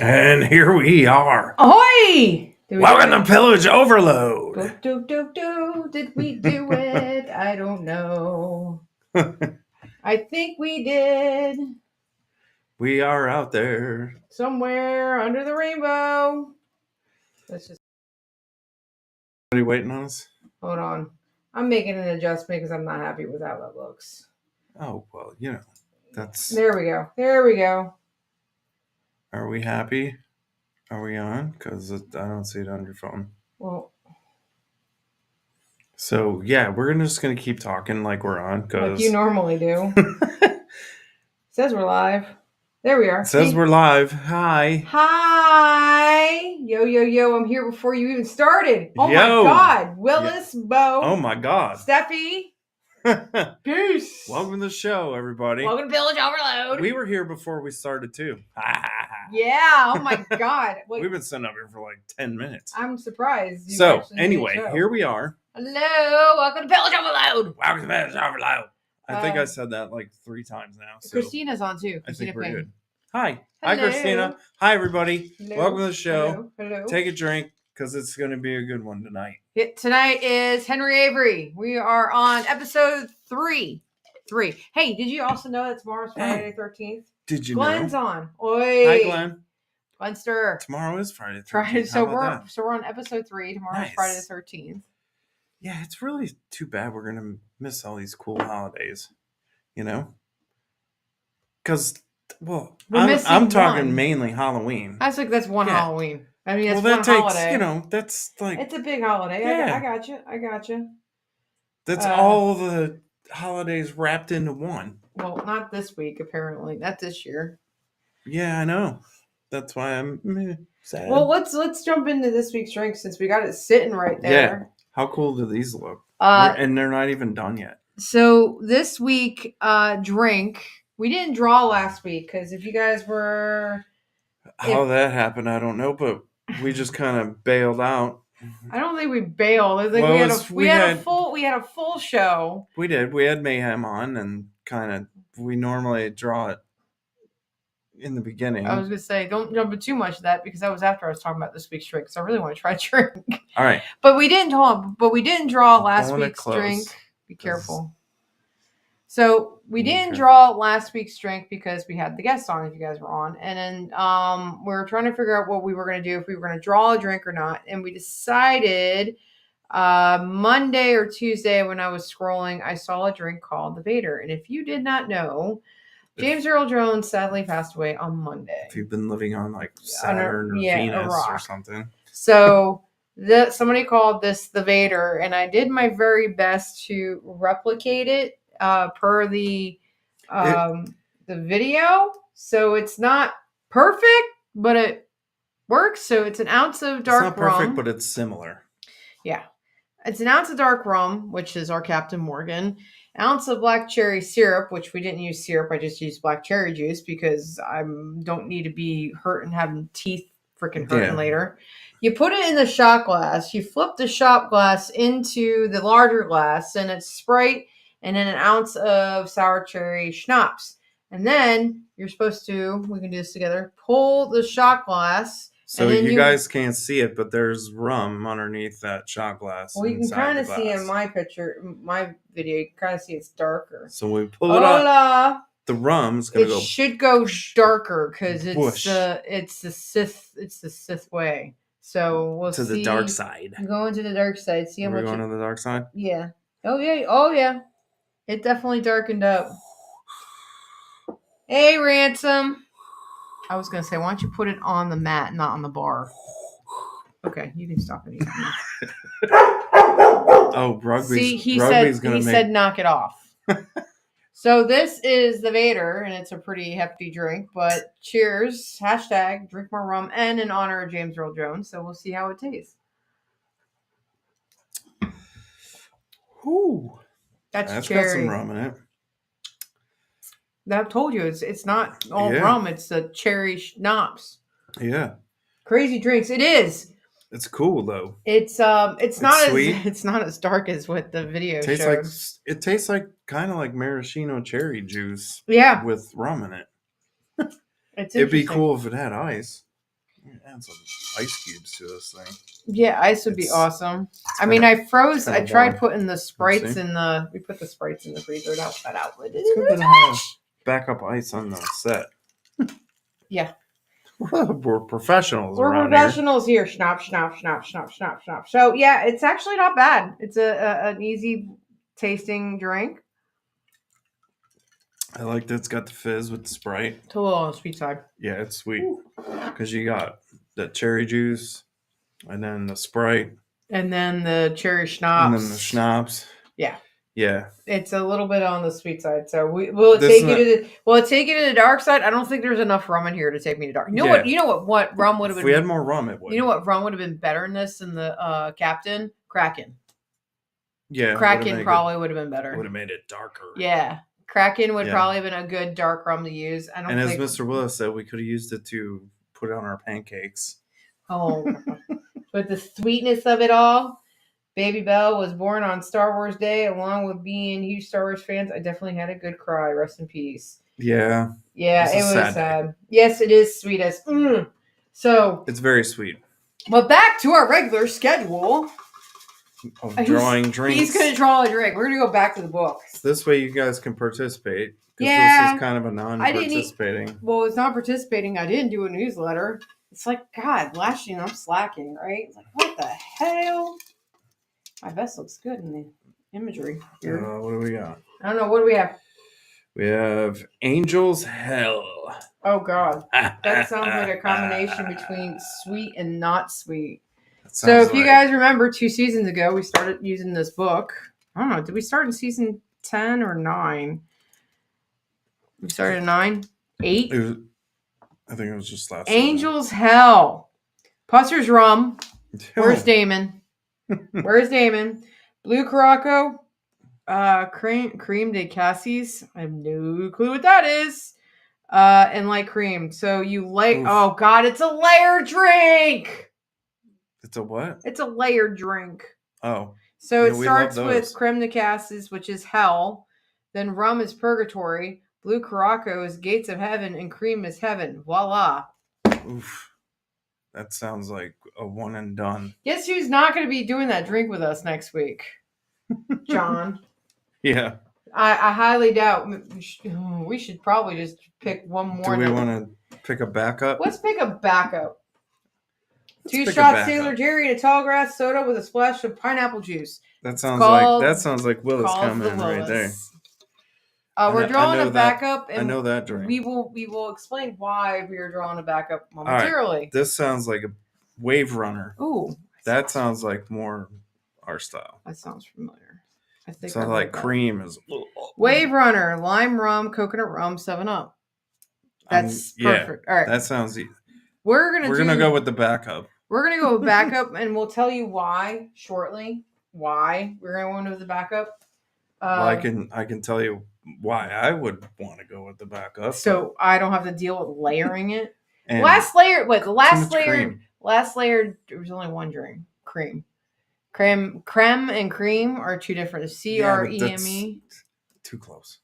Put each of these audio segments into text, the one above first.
And here we are. Ahoy! Welcome to Pillage Overload. Did we do it? I don't know. I think we did. We are out there. Somewhere under the rainbow. Let's just Are you waiting on us? hold on. I'm making an adjustment because I'm not happy with how that looks. Oh, well, that's... There we go. There we go. Are we happy? Are we on? Because I don't see it on your phone. Well, so, yeah, we're just going to keep talking like we're on. like you normally do. Says we're live. There we are. It says we're live. Hi. Hi. Yo. I'm here before you even started. Oh, Yo. my God. Willis, Bo. Oh, my God. Steffi. Peace. Welcome to the show, everybody. Welcome to Pillage Overload. We were here before we started, too. Yeah. Oh, my God. Wait, we've been sitting up here for like 10 minutes. I'm surprised. So, anyway, here we are. Hello. Welcome to Pillage Overload. Welcome to Pillage Overload. I think I said that like 3 times now. So Christina's on, too. I think we're Payne. good. Hi. Hello. Hi, Christina. Hi, everybody. Hello. Welcome to the show. Hello. Take a drink because it's going to be a good one tonight. Tonight is Henry Avery. We are on episode 3. Hey, did you also know that tomorrow's Friday the 13th? Did you Glenn's know? on. Oi. Hi, Glenn. Glenster. Tomorrow is Friday the 13th. Friday. So that? we're on episode 3. Tomorrow's Nice. Friday the 13th. Yeah, it's really too bad we're going to miss all these cool holidays. You know? Because, well, I'm talking mainly Halloween. I was like, that's one Halloween. I mean, it's that one takes, holiday. that's like... It's a big holiday. Yeah. I got you. That's all the holidays wrapped into one. Well, not this week, apparently. Not this year. Yeah, I know. That's why I'm sad. Well, let's jump into this week's drink since we got it sitting right there. Yeah. How cool do these look? And they're not even done yet. So this week, drink, we didn't draw last week because if you guys were... How that happened, I don't know, but we just kind of bailed out. I don't think we bailed. Like we had a full show. We did. We had Mayhem on and kind of, we normally draw it in the beginning. I was going to say, don't jump into too much of that because that was after I was talking about this week's drink because I really want to try a drink. All right. But we didn't draw last week's drink. Be careful. So we didn't draw last week's drink because we had the guest on if you guys were on. And then we were trying to figure out what we were going to do, if we were going to draw a drink or not. And we decided Monday or Tuesday when I was scrolling, I saw a drink called the Vader. And if you did not know, James Earl Jones sadly passed away on Monday. If you've been living on like Saturn or Venus or something. So somebody called this the Vader. And I did my very best to replicate it. Per the video, so it's not perfect, but it works. So it's an ounce of dark rum. It's not perfect, but it's similar. Yeah, it's an ounce of dark rum, which is our Captain Morgan. Ounce of black cherry syrup, which we didn't use syrup. I just used black cherry juice because I don't need to be hurting, having teeth freaking hurting later. You put it in the shot glass. You flip the shot glass into the larger glass, and it's Sprite. And then an ounce of sour cherry schnapps. And then you're supposed to, we can do this together, pull the shot glass. So you guys can't see it, but there's rum underneath that shot glass. Well, you can kind of see in my video, you can kind of see it's darker. So we pull it up. The rum's going to go. It should go darker because it's the Sith way. So we'll see. To the dark side. Going to the dark side. See how much. We're going to the dark side? Yeah. Oh, yeah. It definitely darkened up. Hey, Ransom. I was going to say, why don't you put it on the mat, not on the bar? Okay, you can stop it. Oh, Rugby's he said knock it off. So this is the Vader, and it's a pretty hefty drink, but cheers. # drink more rum, and in honor of James Earl Jones. So we'll see how it tastes. Ooh. That's got some rum in it. I've told you, it's not all rum. It's the cherry schnapps. Yeah. Crazy drinks. It is. It's cool though. It's not sweet. It's not as dark as what the video shows. It tastes like kind of like maraschino cherry juice. Yeah. With rum in it. It'd be cool if it had ice. Add some ice cubes to this thing. Yeah, ice would be awesome. I mean, I tried putting the Sprites we put the Sprites in the freezer. That outlet is backup ice on the set. Yeah. We're professionals. We're professionals here. Schnapp, schnapp, schnapp, schnapp, schnapp, schnapp. So yeah, it's actually not bad. It's an easy tasting drink. I like that it's got the fizz with the Sprite. It's a little on the sweet side. Yeah, it's sweet. Because you got the cherry juice, and then the Sprite. And then the cherry schnapps. And then the schnapps. Yeah. Yeah. It's a little bit on the sweet side. So will it take you to the dark side? I don't think there's enough rum in here to take me to dark. You know what rum would have been. If we had more rum, it would. You know what rum would have been better in this than the Captain? Kraken. Yeah. Kraken probably would have been better. Would have made it darker. Yeah. Kraken would probably have been a good dark rum to use. And as Mr. Willis said, we could have used it to put on our pancakes. Oh, but the sweetness of it all. Baby Belle was born on Star Wars Day. Along with being huge Star Wars fans, I definitely had a good cry. Rest in peace. Yeah. Yeah, it was sad. Yes, it is sweet as. So it's very sweet. But back to our regular schedule. Of drawing drinks. He's going to draw a drink. We're going to go back to the book. So this way you guys can participate. Yeah. This is kind of a non-participating. Well, it's not participating. I didn't do a newsletter. It's like, God, Lashing, I'm slacking, right? It's like, what the hell? My vest looks good in the imagery. What do we got? I don't know. What do we have? We have Angel's Hell. Oh, God. That sounds like a combination between sweet and not sweet. So if you guys remember 2 seasons ago, we started using this book. I don't know. Did we start in season 10 or 9? We started in 9? 8? I think it was just last Angel's Hell. Pusser's Rum. Where's Damon? Where's Damon? Blue Caraco. Cream de Cassis. I have no clue what that is. And light cream. So you oh God, it's a layered drink. It's a what? It's a layered drink. Oh. So it starts with creme de cassis, which is hell. Then rum is purgatory. Blue Caraco is gates of heaven. And cream is heaven. Voila. Oof. That sounds like a one and done. Guess who's not going to be doing that drink with us next week? John. Yeah. I highly doubt. We should probably just pick one more. Do we want to pick a backup? Let's pick a backup. 2 shots Sailor Jerry and a tall grass soda with a splash of pineapple juice. That sounds like Willis coming right there. We're drawing a backup. I know that drink. We will explain why we are drawing a backup momentarily. Right. This sounds like a Wave Runner. Ooh. That sounds like more our style. That sounds familiar. I think sounds like cream is. Wave Runner, lime rum, coconut rum, 7-Up. That's perfect. All right. That sounds. We're gonna go with the backup. We're gonna go with backup, and we'll tell you why shortly. Why we're gonna go with the backup. Well, I can tell you why I would want to go with the backup. So I don't have to deal with layering it. Last layer. The last layer. There was only one drink. Cream. Creme and cream are 2 different. CREME. Too close.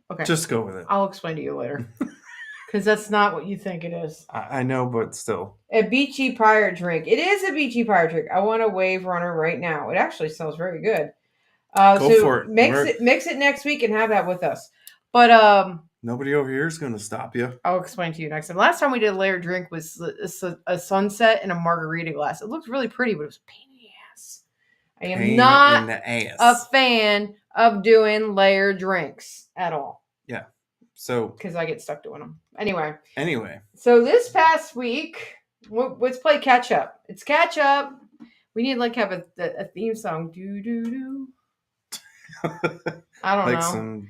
Okay. Just go with it. I'll explain to you later. Because that's not what you think it is. I know, but still. A beachy pirate drink. It is a beachy pirate drink. I want a Wave Runner right now. It actually smells very good. Go for it. Mix it next week and have that with us. But nobody over here is going to stop you. I'll explain to you next time. Last time we did a layered drink was a sunset in a margarita glass. It looked really pretty, but it was a pain in the ass. I am not a fan of doing layered drinks at all. Yeah. So because I get stuck doing them. Anyway. So this past week, let's play catch up. It's catch up. We need to have a theme song. Do do do. I don't know.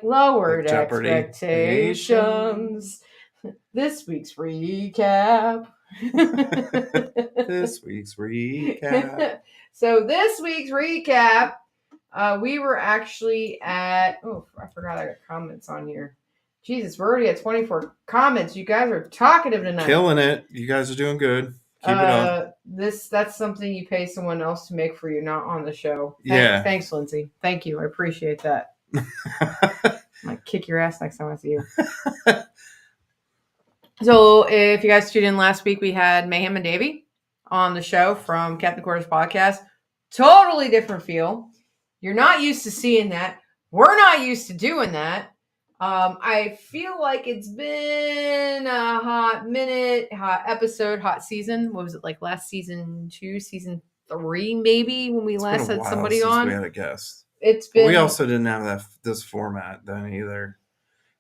Lowered expectations. This week's recap. So this week's recap, we were actually at. Oh, I forgot I got comments on here. Jesus, we're already at 24 comments. You guys are talkative tonight. Killing it. You guys are doing good. Keep it up. That's something you pay someone else to make for you, not on the show. Thanks, Lindsay. Thank you. I appreciate that. I might kick your ass next time I see you. So if you guys tuned in last week, we had Mayhem and Davey on the show from Captain Quarters Podcast. Totally different feel. You're not used to seeing that. We're not used to doing that. I feel like it's been a hot minute, hot episode, hot season. What was it, like last season 2, season 3, maybe, when we last had somebody on? We had a guest. But we also didn't have this format then either.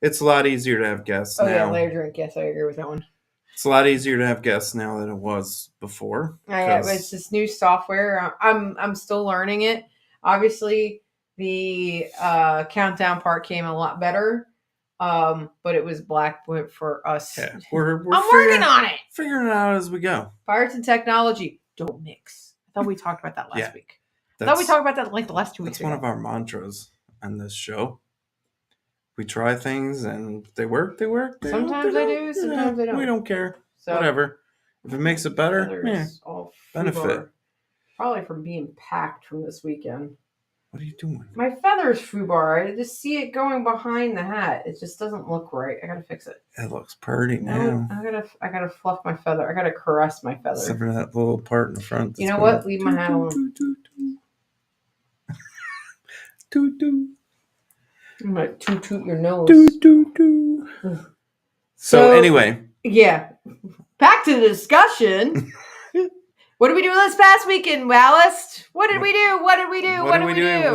It's a lot easier to have guests now. Oh, yeah, layer drink. Yes, I agree with that one. It's a lot easier to have guests now than it was before. Yeah, but it's this new software. I'm still learning it. Obviously, the countdown part came a lot better, but it was black for us. Yeah, we're I'm working on it. Figuring it out as we go. Pirates and technology don't mix. I thought we talked about that last week. I thought we talked about that like the last 2 weeks. That's one of our mantras on this show. We try things and they work. Sometimes they do, sometimes they don't. We don't care. So, whatever. If it makes it better, benefit. Probably from being packed from this weekend. What are you doing? My feather's foobar. I just see it going behind the hat. It just doesn't look right. I gotta fix it. It looks pretty now. I gotta fluff my feather. I gotta caress my feather. Except for that little part in the front. You know what? Leave my hat alone. I'm gonna toot your nose. So anyway. Yeah. Back to the discussion. What did we do this past weekend, Ballast? What did we do? We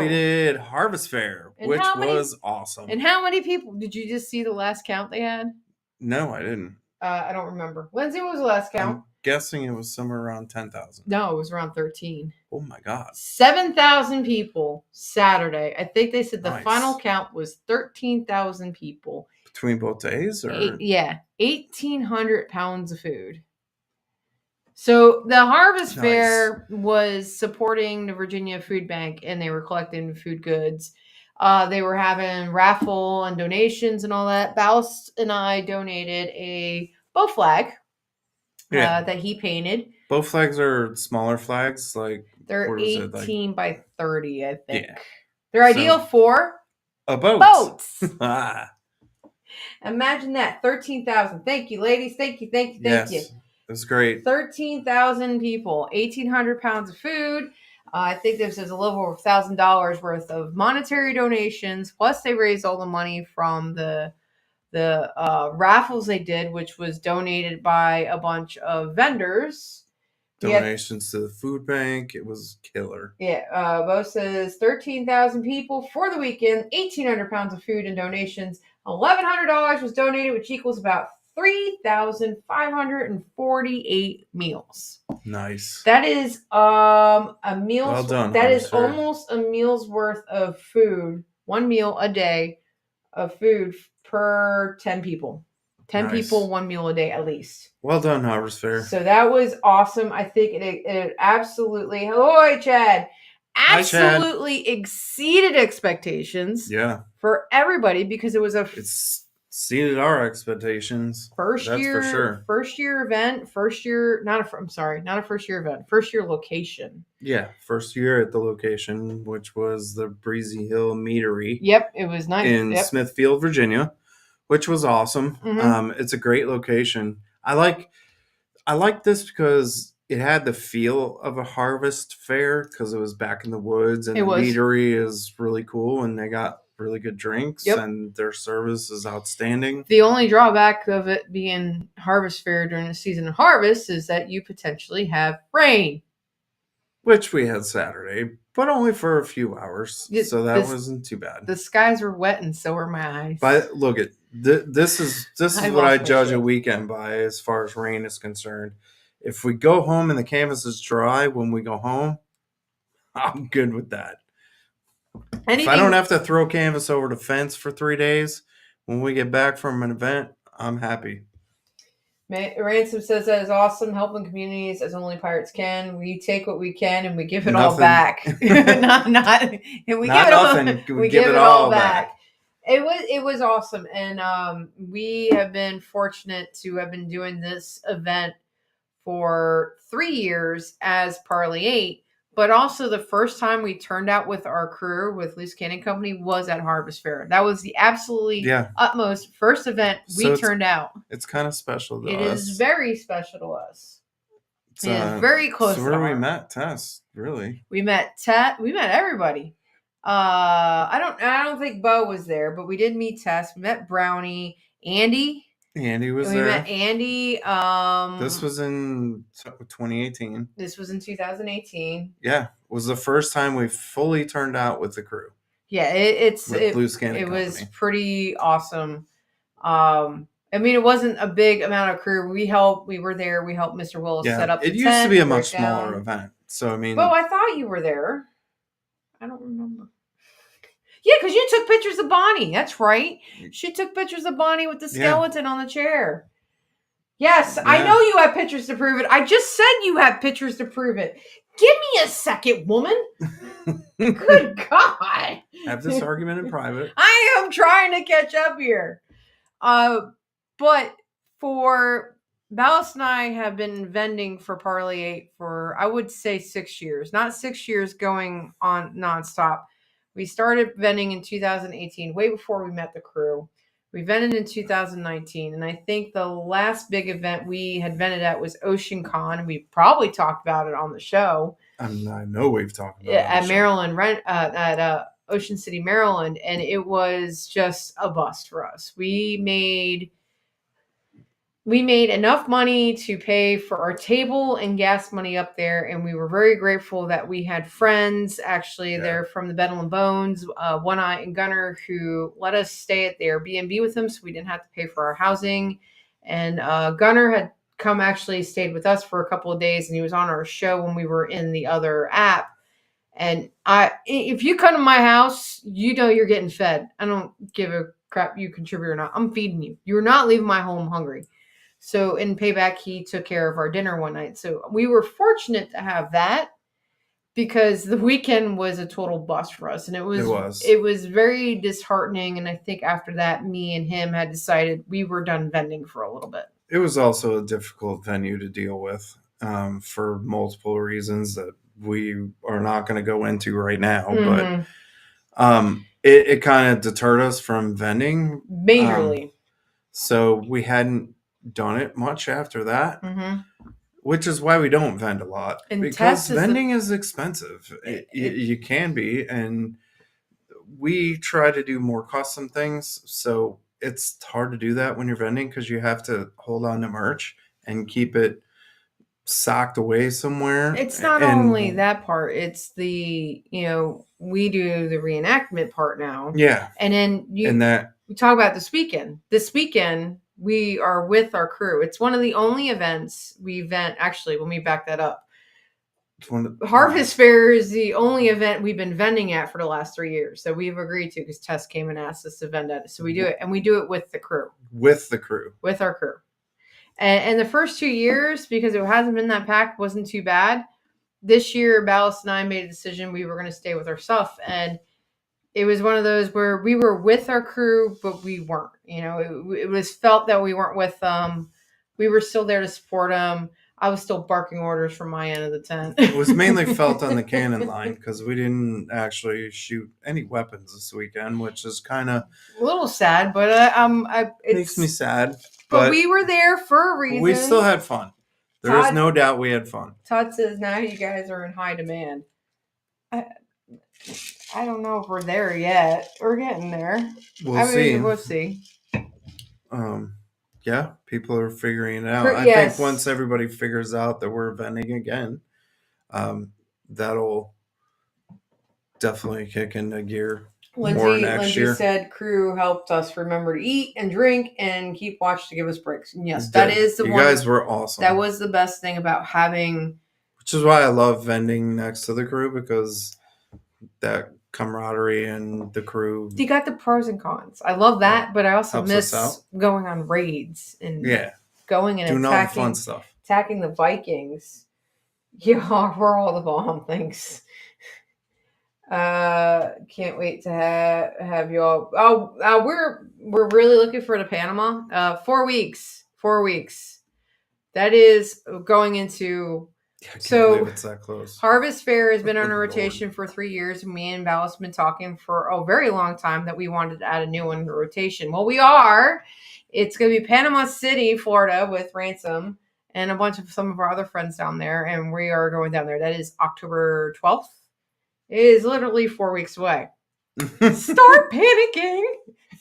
did Harvest Fair, which was awesome. And how many people? Did you just see the last count they had? No, I didn't. I don't remember. Lindsay, what was the last count? I'm guessing it was somewhere around 10,000. No, it was around 13. Oh my God. 7,000 people Saturday. I think they said the final count was 13,000 people. Between both days? Or? 1,800 pounds of food. So the Harvest Fair was supporting the Virginia Food Bank, and they were collecting food goods. They were having raffle and donations and all that. Ballast and I donated a bow flag that he painted. Bow flags are smaller flags, like they're 18 by 30, I think. Yeah. They're ideal for a boat. Boats. Imagine that, 13,000. Thank you, ladies. Thank you. It was great. 13,000 people, 1,800 pounds of food. I think there's a little over $1,000 worth of monetary donations. Plus, they raised all the money from the raffles they did, which was donated by a bunch of vendors. Donations to the food bank. It was killer. Yeah. Bo says 13,000 people for the weekend, 1,800 pounds of food and donations. $1,100 was donated, which equals about 3,548 meals. Nice. That is a meal. Well done. That is almost a meal's worth of food. 1 meal a day of food per 10 people. 10 people, 1 meal a day at least. Well done, Harvest Fair. So that was awesome. I think it absolutely. Ahoy, Chad. Absolutely exceeded expectations. Yeah. For everybody, because it was it's exceeded our expectations. First year event. First year location. Yeah, first year at the location, which was the Breezy Hill Meadery. Yep, it was nice. In Smithfield, Virginia, which was awesome. Mm-hmm. It's a great location. I like this because it had the feel of a harvest fair because it was back in the woods, and the meadery is really cool, and they got really good drinks, and their service is outstanding. The only drawback of it being harvest fair during the season of harvest is that you potentially have rain, which we had Saturday, but only for a few hours, so that wasn't too bad. The skies were wet, and so were my eyes. But look at this is what I judge a weekend by as far as rain is concerned. If we go home and the canvas is dry when we go home, I'm good with that. If I don't have to throw canvas over the fence for 3 days when we get back from an event, I'm happy. Ransom says that is awesome, helping communities as only pirates can. We take what we can and we give it all back. We give it all back. It was awesome, and we have been fortunate to have been doing this event for 3 years as Parlay 8. But also the first time we turned out with our crew with Loose Cannon Company was at Harvest Fair. That was the absolutely utmost first event we turned out. It's kind of special to us. It is very special to us. It is very close. So where we met Tess, really. We met everybody. I don't think Bo was there, but we did meet Tess. We met Brownie, Andy. Andy was there. We met Andy. This was in 2018. This was in 2018. Yeah, it was the first time we fully turned out with the crew. Yeah, it was pretty awesome. I mean, it wasn't a big amount of crew. We were there. We helped Mr. Willis set up the tent. It used to be a much smaller event. So, I mean. Bo, I thought you were there. I don't remember. Yeah, because you took pictures of Bonnie. That's right. She took pictures of Bonnie with the skeleton on the chair. Yes, I know you have pictures to prove it. I just said you have pictures to prove it. Give me a second, woman. Good God. Have this argument in private. I am trying to catch up here. But for Ballast and I have been vending for Parlay 8 for, I would say, 6 years. Not 6 years going on nonstop. We started vending in 2018, way before we met the crew. We vended in 2019, and I think the last big event we had vended at was Ocean Con. We probably talked about it on the show. I know we've talked about it at Maryland, at Ocean City, Maryland, and it was just a bust for us. We made enough money to pay for our table and gas money up there, and we were very grateful that we had friends actually there from the Bedlam and Bones, One Eye and Gunner, who let us stay at the Airbnb with them so we didn't have to pay for our housing. And Gunner had stayed with us for a couple of days, and he was on our show when we were in the other app. And if you come to my house, you know you're getting fed. I don't give a crap you contribute or not. I'm feeding you. You're not leaving my home hungry. So in payback, he took care of our dinner one night. So we were fortunate to have that because the weekend was a total bust for us. And it was very disheartening. And I think after that, me and him had decided we were done vending for a little bit. It was also a difficult venue to deal with for multiple reasons that we are not going to go into right now. Mm-hmm. But it kind of deterred us from vending. Majorly. So we hadn't done it much after that, which is why we don't vend a lot. And because vending is expensive. You can be. And we try to do more custom things. So it's hard to do that when you're vending because you have to hold on to merch and keep it socked away somewhere. It's not only that part, it's the, we do the reenactment part now. Yeah. And then we talk about this weekend. This weekend, we are with our crew. It's one of the only events we vent. Actually, let me back that up. Harvest Fair is the only event we've been vending at for the last 3 years. So we've agreed to because Tess came and asked us to vend at it. So we do it, and we do it with the crew. With our crew. And the first 2 years, because it hasn't been that packed, wasn't too bad. This year, Ballast and I made a decision we were going to stay with our stuff. And it was one of those where we were with our crew, but we weren't. It was felt that we weren't with them. We were still there to support them. I was still barking orders from my end of the tent. It was mainly felt on the cannon line because we didn't actually shoot any weapons this weekend, which is kind of a little sad, but it makes me sad. But we were there for a reason. We still had fun. There is no doubt we had fun. Todd says now you guys are in high demand. I don't know if we're there yet. We're getting there. We'll see. Yeah, people are figuring it out. I think once everybody figures out that we're vending again, that'll definitely kick into gear more next year. Lindsay said crew helped us remember to eat and drink and keep watch to give us breaks. And yes, that is the one. You guys were awesome. That was the best thing about having. Which is why I love vending next to the crew because that camaraderie and the crew. You got the pros and cons. I love that, but I also miss going on raids and going and doing all the fun stuff. Attacking the Vikings. Yeah, we're all the bomb things. Can't wait to have you all. We're really looking for the Panama. 4 weeks. 4 weeks. That is going into I can't So believe it's that close. Harvest Fair has been on a Lord. rotation for 3 years. And me and Ballast have been talking for a very long time that we wanted to add a new one in the rotation. Well, we are. It's going to be Panama City, Florida, with Ransom and a bunch of some of our other friends down there. And we are going down there. That is October 12th. It is literally 4 weeks away. Start panicking.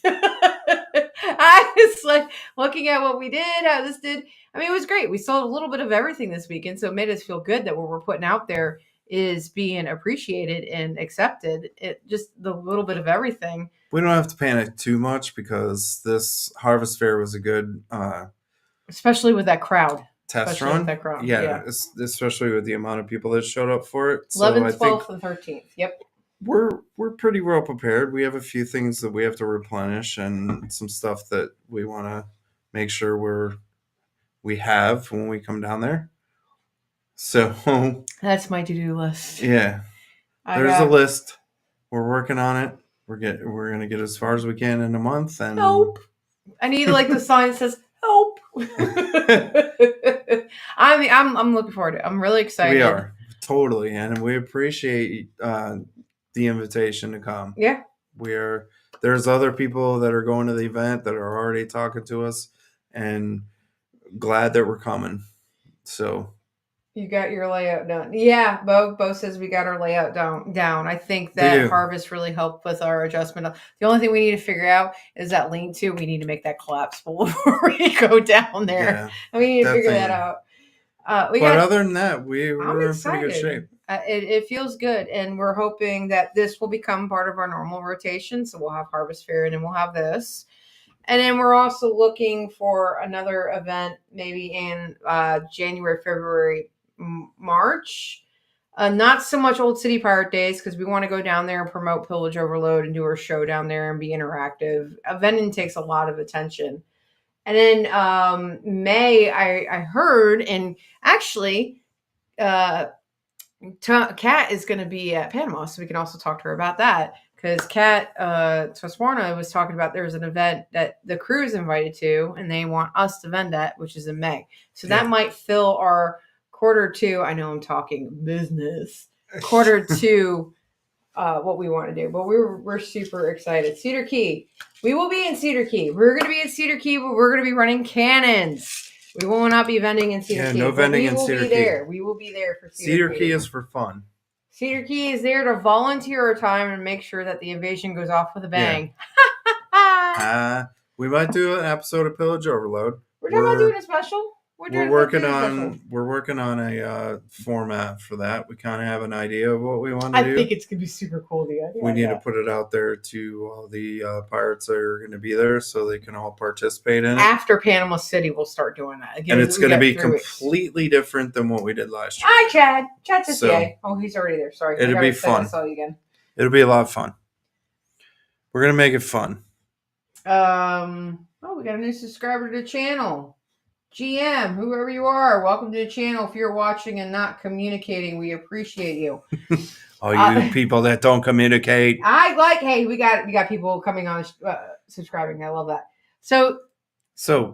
I was like looking at what we did, how this did. I mean, it was great. We sold a little bit of everything this weekend, so it made us feel good that what we're putting out there is being appreciated and accepted. It just the little bit of everything. We don't have to panic too much because this Harvest Fair was a good especially with that crowd. Test run. With that crowd. Yeah. Especially with the amount of people that showed up for it. 11th, 12th, and 13th. Yep. We're pretty well prepared. We have a few things that we have to replenish and some stuff that we want to make sure we have when we come down there. So that's my to-do list. Yeah. There's a list. We're working on it. We're gonna get as far as we can in a month. And help. I need like the sign that says help. I'm looking forward to it. I'm really excited. We are totally, and we appreciate the invitation to come. Yeah. There's other people that are going to the event that are already talking to us, and glad that we're coming. So you got your layout done. Yeah, Bo says we got our layout down. I think that Harvest really helped with our adjustment. The only thing we need to figure out is that lean-to. We need to make that collapsible before we go down there. Yeah, we need to figure that out. Other than that, we're in pretty good shape. It feels good, and we're hoping that this will become part of our normal rotation. So we'll have Harvest Fair, and then we'll have this. And then we're also looking for another event maybe in January, February, March. Not so much Old City Pirate Days because we want to go down there and promote Pillage Overload and do our show down there and be interactive. Eventing takes a lot of attention. And then May, I heard, and actually, Kat is going to be at Panama, so we can also talk to her about that. Because Kat Toswarna was talking about there's an event that the crew is invited to, and they want us to vend at, which is in May. So that might fill our Q2. I know I'm talking business. Q2, what we want to do, but we're super excited. Cedar Key. We will be in Cedar Key. We're going to be in Cedar Key, but we're going to be running cannons. We will not be vending in Cedar Key. No vending in Cedar Key. We will be there for Cedar Key. Is for fun. Cedar Key is there to volunteer our time and make sure that the invasion goes off with a bang. Yeah. We might do an episode of Pillage Overload. We're talking about doing a special. We're working on a format for that. We kind of have an idea of what we want to do. I think it's going to be super cool. We need to put it out there to all the pirates that are going to be there so they can all participate in it. After Panama City, we'll start doing that. Again, and it's going to be completely different than what we did last year. Hi, Chad. Chad says yay. Oh, he's already there. Sorry. It'll be fun. I saw you again. It'll be a lot of fun. We're going to make it fun. We got a new subscriber to the channel. GM, whoever you are, welcome to the channel. If you're watching and not communicating, we appreciate you. All you people that don't communicate. We got people coming on subscribing. I love that. So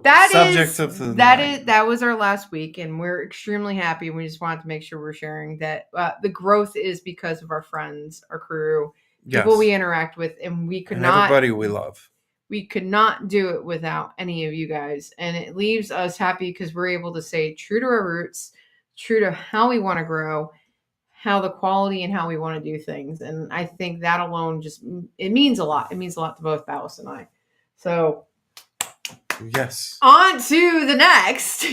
that was our last week, and we're extremely happy. And we just wanted to make sure we're sharing that the growth is because of our friends, our crew, people we interact with, and everybody we love. We could not do it without any of you guys. And it leaves us happy because we're able to stay true to our roots, true to how we want to grow, how the quality and how we want to do things. And I think that alone it means a lot. It means a lot to both Ballast and I. So yes. On to the next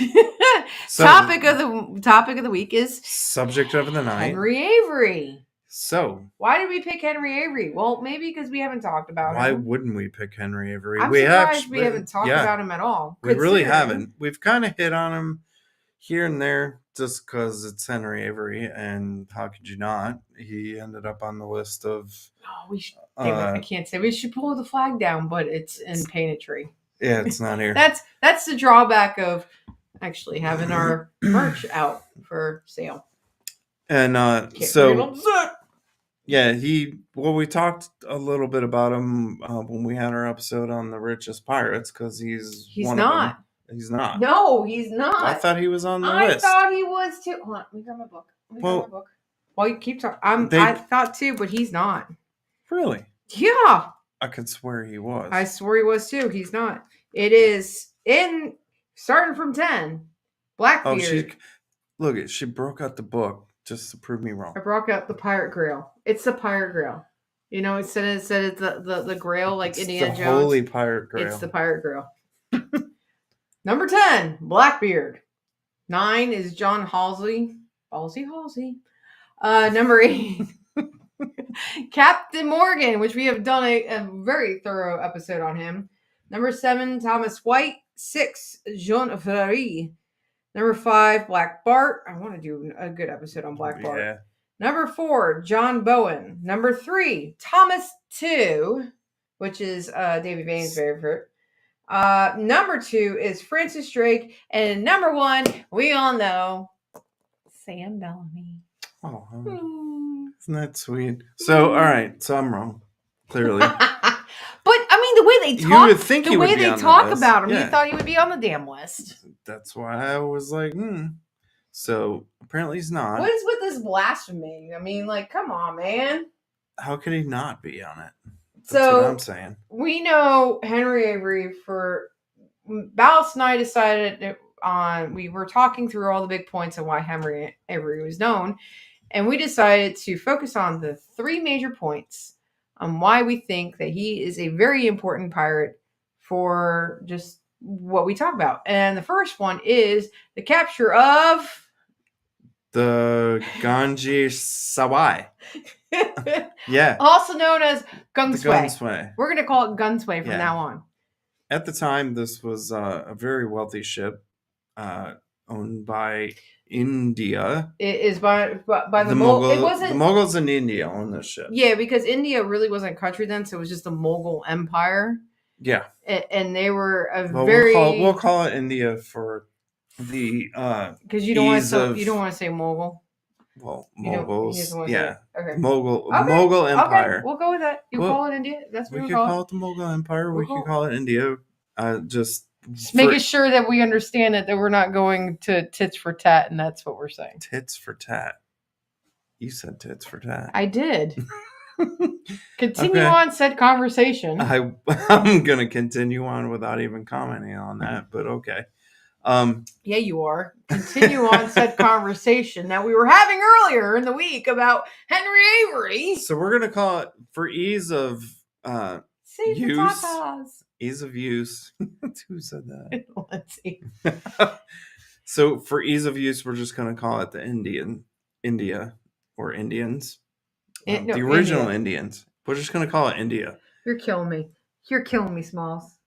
topic of the week is subject of the night. Henry Avery. So, why did we pick Henry Avery? Well, maybe because we haven't talked about him. Why wouldn't we pick Henry Avery? I'm surprised we haven't talked about him at all. We really haven't. We've kind of hit on him here and there just because it's Henry Avery, and how could you not? He ended up on the list of... I can't say we should pull the flag down, but it's in Painted-Tree. Yeah, it's not here. That's the drawback of actually having our merch out for sale. And we talked a little bit about him when we had our episode on the richest pirates because he's one not. of them. He's not. No, he's not. I thought he was on the list. I thought he was too. Hold on, let me grab my book. Well, you keep talking. I thought too, but he's not. Really? Yeah. I could swear he was. I swore he was too. He's not. It is starting from 10. Blackbeard. She broke out the book just to prove me wrong. I broke out the Pirate Grail. It's the Pirate Grail. You know, it said it's the Grail, like Indiana Jones. The Holy Pirate Grail. It's the Pirate Grail. Number 10, Blackbeard. 9 is John Halsey. Halsey. Number 8, Captain Morgan, which we have done a very thorough episode on him. Number 7, Thomas White. 6, Jean Ferry. Number 5, Black Bart. I want to do a good episode on Black Bart. Yeah. Number 4, John Bowen. Number 3, Thomas 2, which is Davy Vane's favorite. Number 2 is Francis Drake. And number 1, we all know, Sam Bellamy. Oh, isn't that sweet? So, all right. So I'm wrong, clearly. But I mean, the way they talk, you would think the he would way be they on talk the list. about him, Yeah. you thought he would be on the damn list. That's why I was like, So apparently he's not. What is with this blasphemy? I mean, like, come on, man. How could he not be on it? That's So what I'm saying. We know Henry Avery for Ballast and I decided on. We were talking through all the big points of why Henry Avery was known, and we decided to focus on the 3 major points on why we think that he is a very important pirate for just what we talk about. And the first one is the capture of the Ganj-i-Sawai. Yeah. Also known as Gunsway. Gunsway. We're going to call it Gunsway from now on. At the time, this was a very wealthy ship owned by India. It is by the Mughal. It wasn't the Mughals in India owned this ship. Yeah, because India really wasn't a country then, so it was just the Mughal Empire. Yeah, and they were we'll call it India for the because you don't want to say Mughal. Well, Mughals, yeah. Okay. Mughal Empire. Okay, we'll go with that. You call it India. That's what we could call it the Mughal Empire. We could call it India. Just making sure that we understand it, that we're not going to tits for tat, and that's what we're saying. Tits for tat. You said tits for tat. I did. Continue on said conversation. I'm going to continue on without even commenting on that, but okay. Yeah, you are. Continue on said conversation that we were having earlier in the week about Henry Avery. So we're going to call it, for ease of use. Ease of use. Who said that? Let's see. So for ease of use, we're just going to call it the India or Indians. The original Indians. We're just going to call it India. You're killing me. You're killing me, Smalls.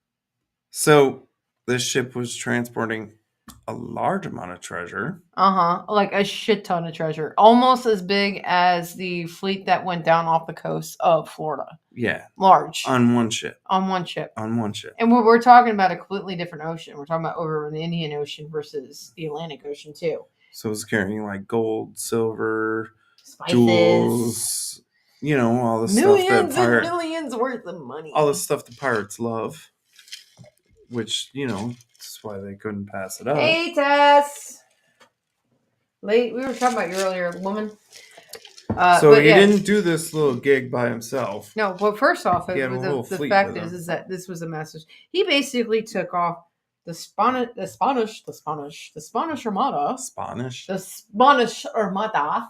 So this ship was transporting a large amount of treasure. Like a shit ton of treasure. Almost as big as the fleet that went down off the coast of Florida. Yeah. Large. On one ship. And we're talking about a completely different ocean. We're talking about over in the Indian Ocean versus the Atlantic Ocean, too. So it was carrying like gold, silver, spices, jewels, all the millions millions worth of money. All the stuff the pirates love. Which, that's why they couldn't pass it up. Hey, Tess. We were talking about you earlier, woman. So he didn't do this little gig by himself. No, but first off, the fact is that this was a message. He basically took off the Spanish Armada. The Spanish Armada.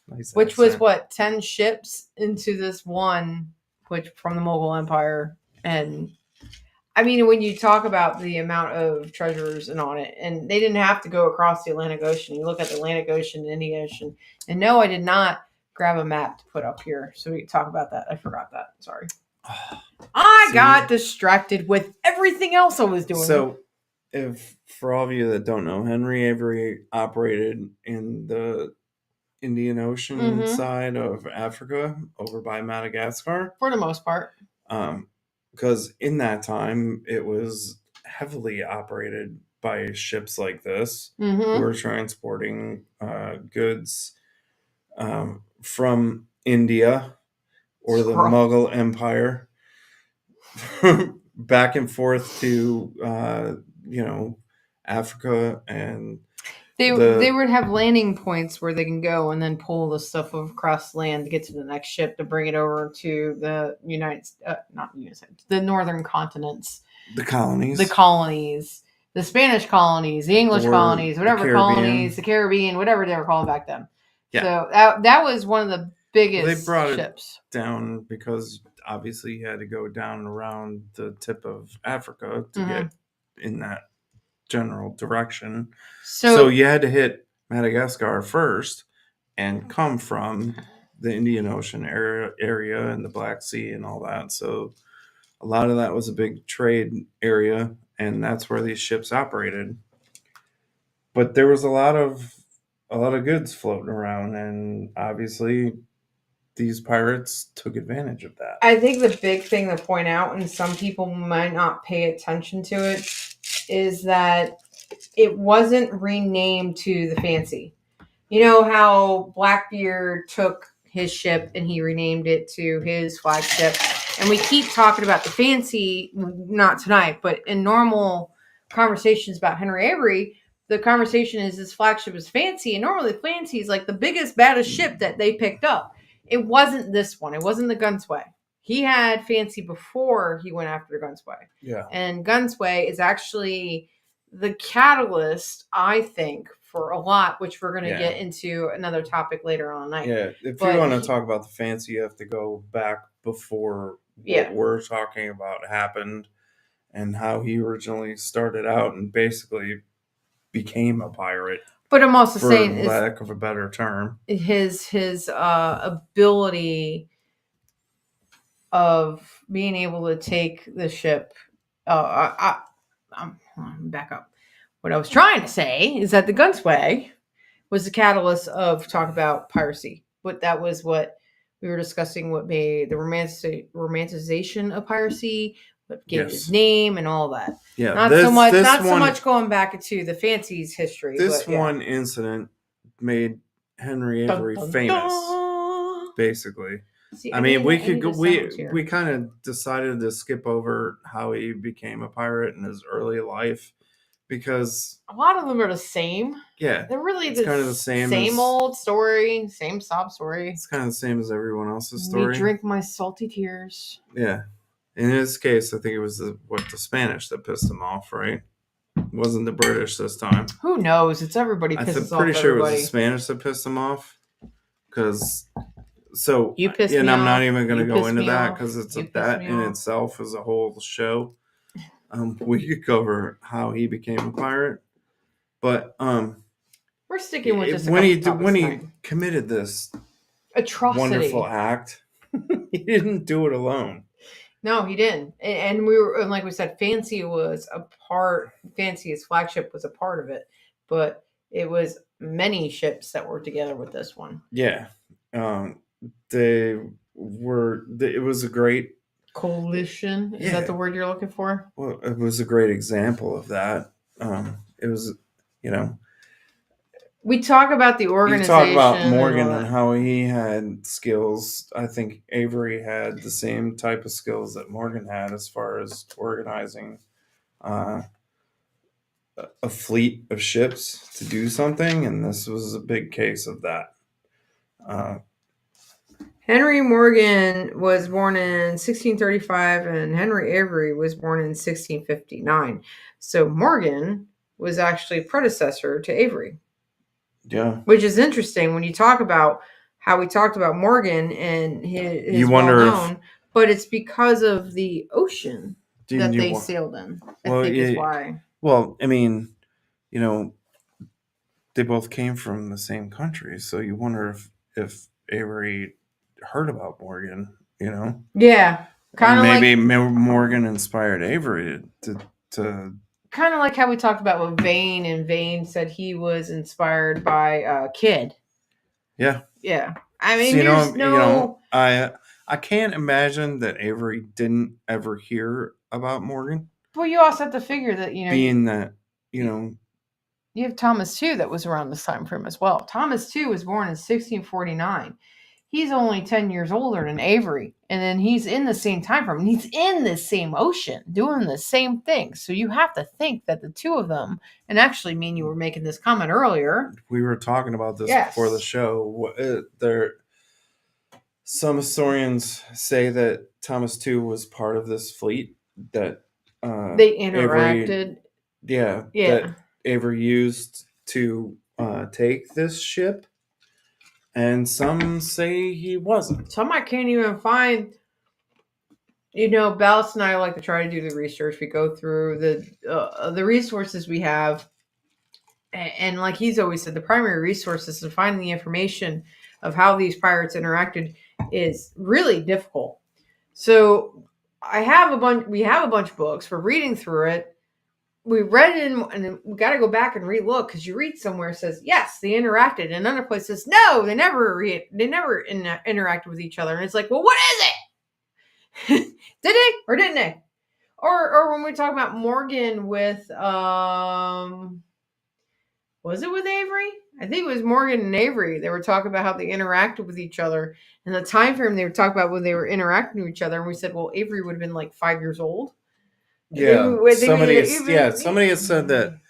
Nice which was 10 ships into this one, which from the Mughal Empire. And I mean, when you talk about the amount of treasures and on it, and they didn't have to go across the Atlantic Ocean. You look at the Atlantic Ocean, the Indian Ocean, and no, I did not grab a map to put up here, so we can talk about that. I forgot that. Sorry. I got distracted with everything else I was doing. So, if for all of you that don't know, Henry Avery operated in the Indian Ocean side of Africa, over by Madagascar, for the most part. Because in that time, it was heavily operated by ships like this who were transporting goods from India or the Mughal Empire back and forth to Africa and they would have landing points where they can go and then pull the stuff across land to get to the next ship to bring it over to the the northern continents, the colonies, the Spanish colonies, the English colonies, whatever colonies, the Caribbean, whatever they were called back then. Yeah. So that was one of the biggest they brought ships it down because obviously you had to go down around the tip of Africa to get in that general direction. So you had to hit Madagascar first and come from the Indian Ocean area and the Black Sea and all that. So a lot of that was a big trade area, and that's where these ships operated. But there was a lot of goods floating around, and obviously these pirates took advantage of that. I think the big thing to point out, and some people might not pay attention to it, is that it wasn't renamed to the Fancy. You know how Blackbeard took his ship and he renamed it to his flagship, and we keep talking about the Fancy, not tonight, but in normal conversations about Henry Avery, the conversation is his flagship is Fancy, and normally Fancy is like the biggest, baddest ship that they picked up. It wasn't this one. It wasn't the Ganj-i-Sawai. He had Fancy before he went after the Ganj-i-Sawai. Yeah. And Ganj-i-Sawai is actually the catalyst, I think, for a lot, which we're going to get into another topic later on tonight. Yeah. If you want to talk about the Fancy, you have to go back before what we're talking about happened and how he originally started out and basically became a pirate. But I'm also saying, for lack of a better term, his ability of being able to take the ship. I'm back up. What I was trying to say is that the Ganj-i-Sawai was the catalyst of talk about piracy. But that was what we were discussing. What made the romanticization of piracy. What gave his name and all that. Yeah, not so much going back into the Fancy's history. This one incident made Henry Avery famous, basically. See, I mean, we kind of decided to skip over how he became a pirate in his early life because a lot of them are the same. Yeah, they're really kind of the same old story, same sob story. It's kind of the same as everyone else's story. Me drink my salty tears. Yeah. In his case, I think it was the Spanish that pissed him off, right? It wasn't the British this time. Who knows? It's everybody pisses off. I'm pretty sure it was the Spanish that pissed him off. You pissed me off. And I'm not even going to go into that because that in itself is a whole show. We could cover how he became a pirate, but we're sticking with just when he committed this atrocity, wonderful act, he didn't do it alone. No, he didn't. And we were, like we said, Fancy was a part. Fancy's flagship was a part of it, but it was many ships that were together with this one. Yeah, it was a great coalition. Is that the word you're looking for? Well, it was a great example of that. It was, we talk about the organization. You talk about Morgan and how he had skills. I think Avery had the same type of skills that Morgan had as far as organizing a fleet of ships to do something, and this was a big case of that. Henry Morgan was born in 1635, and Henry Avery was born in 1659. So Morgan was actually predecessor to Avery. Yeah. Which is interesting when you talk about how we talked about Morgan and his well-known, but it's because of the ocean that they sailed in. I think is why. Well, I mean, they both came from the same country, so you wonder if Avery heard about Morgan, Yeah. Kind of maybe Morgan inspired Avery to kind of like how we talked about with Vane, and Vane said he was inspired by Kidd. Yeah. Yeah. I mean, I can't imagine that Avery didn't ever hear about Morgan. Well, you also have to figure that, being that, you have Thomas too that was around this time frame as well. Thomas too was born in 1649. he's only 10 years older than Avery. And then he's in the same time frame. He's in the same ocean doing the same thing. So you have to think that the two of them, and actually, me and you were making this comment earlier. We were talking about this before the show. Some historians say that Thomas II was part of this fleet that they interacted. That Avery used to take this ship. And some say he wasn't. Some I can't even find. Ballast and I like to try to do the research. We go through the resources we have. And like he's always said, the primary resources to find the information of how these pirates interacted is really difficult. So we have a bunch of books. We're reading through it. We read it and we got to go back and relook because you read somewhere it says yes they interacted, and another place says no they never interacted with each other, and it's like, well, what is it? Did they or didn't they? Or when we talk about Morgan with was it with Avery? I think it was Morgan and Avery. They were talking about how they interacted with each other and the time frame they were talking about when they were interacting with each other, and we said, well, Avery would have been like 5 years old. Yeah, somebody has said that.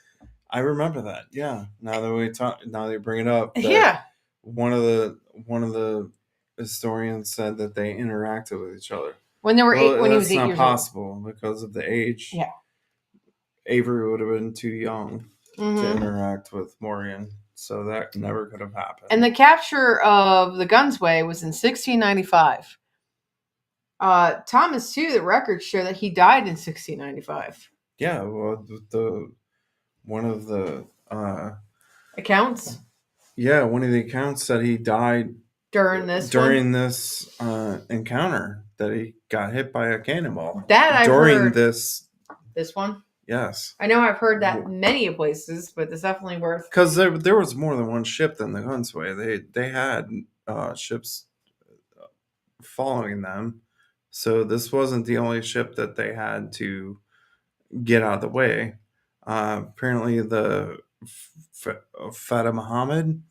I remember that. Yeah, now that you bring it up. Yeah, one of the historians said that they interacted with each other when they were when he was 8 years old. That's not possible because of the age. Yeah, Avery would have been too young to interact with Morgan, so that never could have happened. And the capture of the Ganj-i-Sawai was in 1695. Thomas too, the records show that he died in 1695. Yeah, well, one of the accounts. Yeah, one of the accounts said he died during this encounter, that he got hit by a cannonball. That I've heard. This one. Yes, I know I've heard that many places, but it's definitely worth. Because there was more than one ship than the Ganj-i-Sawai. They had ships following them. So this wasn't the only ship that they had to get out of the way. Apparently, the Fata Muhammad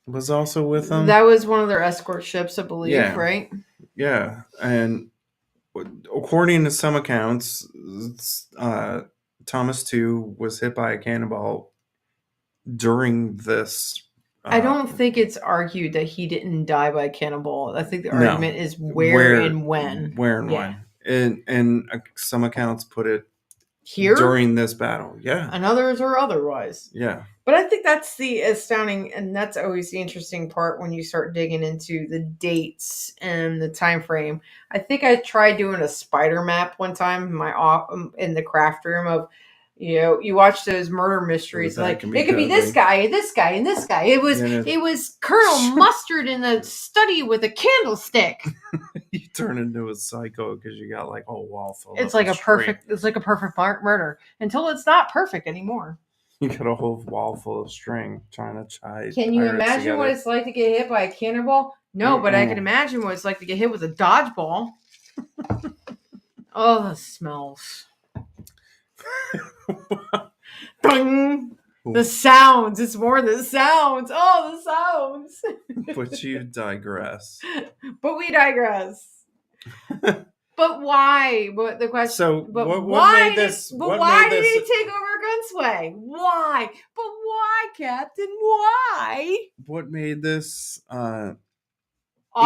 was also with them. That was one of their escort ships, I believe, right? Yeah, and according to some accounts, Thomas II was hit by a cannonball during this. I don't think it's argued that he didn't die by a cannonball. I think the argument is where and when. Where and when. And some accounts put it here during this battle. Yeah. And others are otherwise. Yeah. But I think that's the astounding, and that's always the interesting part when you start digging into the dates and the time frame. I think I tried doing a spider map one time in the craft room of, you watch those murder mysteries, like it could be this guy, this guy, and this guy. It was Colonel Mustard in the study with a candlestick. You turn into a psycho because you got like a wall full. It's like a perfect murder until it's not perfect anymore. You got a whole wall full of string trying to tie. Can you imagine what it's like to get hit by a cannonball? No, but I can imagine what it's like to get hit with a dodgeball. Oh, the smells. Ding! The sounds. It's more the sounds. Oh, the sounds. But you digress. But we digress. But why? But the question. So, why did he take over Ganj-i-Sawai? Why? But why, Captain? Why? What made this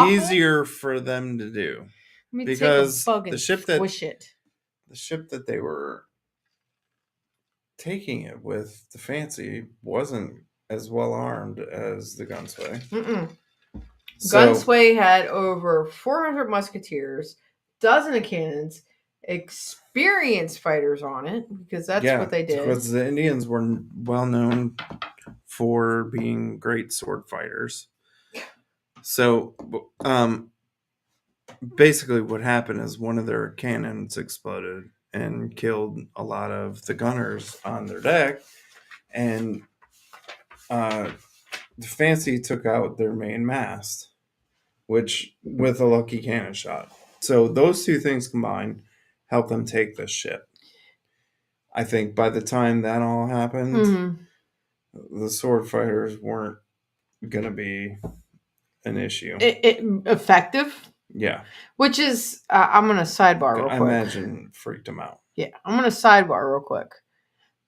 easier for them to do? Because the ship that they were taking it with, the Fancy, wasn't as well armed as the Ganj-i-Sawai. Ganj-i-Sawai had over 400 musketeers, dozen of cannons, experienced fighters on it, because that's what they did. Because the Indians were well known for being great sword fighters. So, basically what happened is one of their cannons exploded and killed a lot of the gunners on their deck, and the Fancy took out their main mast, which with a lucky cannon shot. So those two things combined helped them take this ship. I think by the time that all happened, the sword fighters weren't going to be an issue. Effective. Yeah. Which is, I'm going to sidebar real quick. I imagine freaked him out. Yeah, I'm going to sidebar real quick.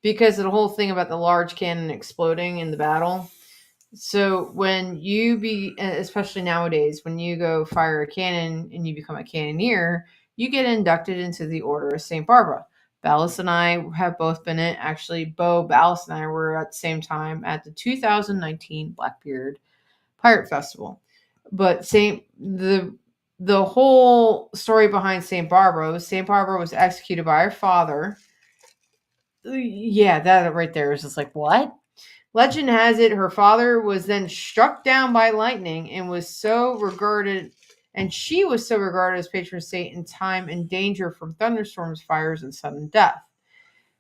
Because of the whole thing about the large cannon exploding in the battle. So when especially nowadays, when you go fire a cannon and you become a cannoneer, you get inducted into the Order of St. Barbara. Ballast and I have both been in. Actually, Ballast and I were at the same time at the 2019 Blackbeard Pirate Festival. But the whole story behind St. Barbara was executed by her father. Yeah, that right there is just like, what? Legend has it her father was then struck down by lightning and she was so regarded as patron saint in time and danger from thunderstorms, fires, and sudden death.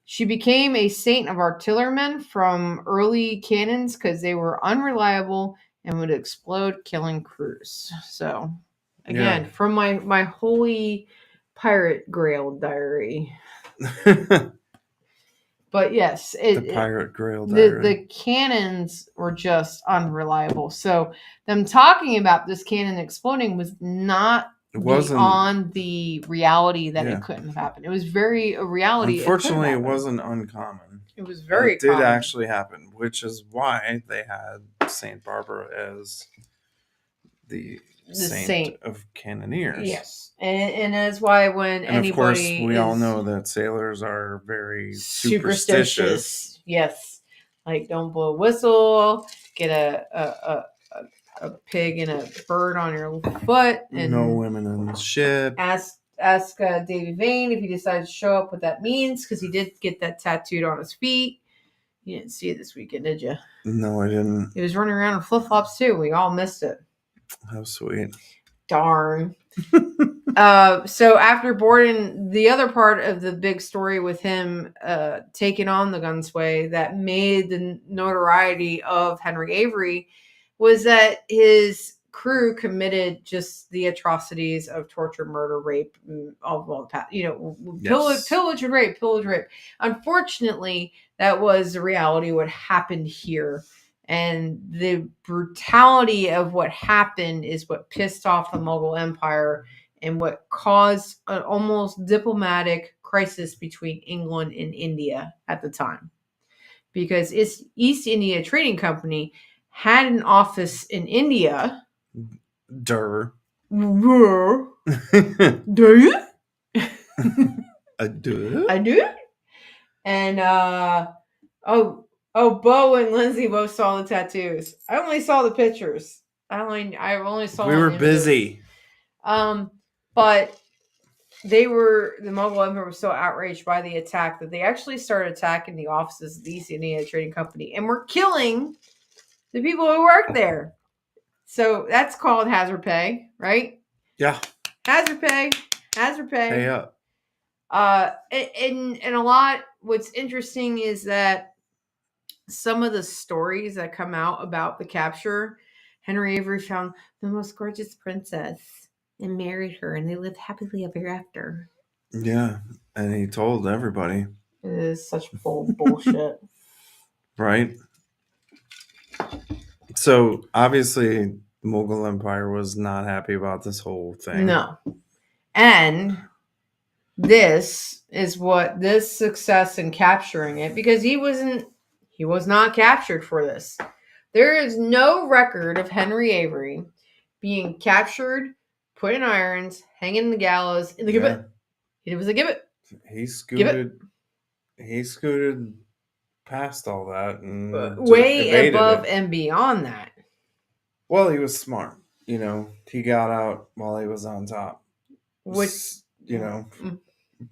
She became a saint of artillerymen from early cannons because they were unreliable and would explode, killing crews. So, again, from my holy pirate grail diary. But yes, the pirate grail diary. The cannons were just unreliable. So them talking about this cannon exploding was not on the reality that it couldn't have happened. It was a reality. Unfortunately, it wasn't uncommon. It was very It did actually happen, which is why they had St. Barbara as the saint of cannoneers. Yes. And that's why when of course, we all know that sailors are very superstitious. Yes. Like, don't blow a whistle, get a pig and a bird on your foot. And no women on the ship. Ask Davy Vane if he decides to show up what that means, because he did get that tattooed on his feet. You didn't see it this weekend, did you? No, I didn't. He was running around in flip-flops too. We all missed it. How sweet. Darn. So after boarding, the other part of the big story with him taking on the Ganj-i-Sawai that made the notoriety of Henry Avery was that his crew committed just the atrocities of torture, murder, rape, pillage and rape. Unfortunately, that was the reality of what happened here. And the brutality of what happened is what pissed off the Mughal Empire and what caused an almost diplomatic crisis between England and India at the time. Because its East India Trading Company had an office in India. Do you? I do. And Bo and Lindsay both saw the tattoos. I only saw the pictures. I only saw. We were busy. But the Mughal Empire was so outraged by the attack that they actually started attacking the offices of the East India Trading Company and were killing the people who worked there. So that's called hazard pay, right? Yeah. Hazard pay. Pay up. And a lot, what's interesting is that some of the stories that come out about the capture, Henry Avery found the most gorgeous princess and married her, and they lived happily ever after. Yeah, and he told everybody. It is such bullshit. Right? So, obviously, the Mughal Empire was not happy about this whole thing. No. And this is what this success in capturing it, because he was not captured for this. There is no record of Henry Avery being captured, put in irons, hanging in the gallows, in the gibbet. It was a gibbet. He scooted past all that and way above and beyond that. Well, he was smart. He got out while he was on top. Which,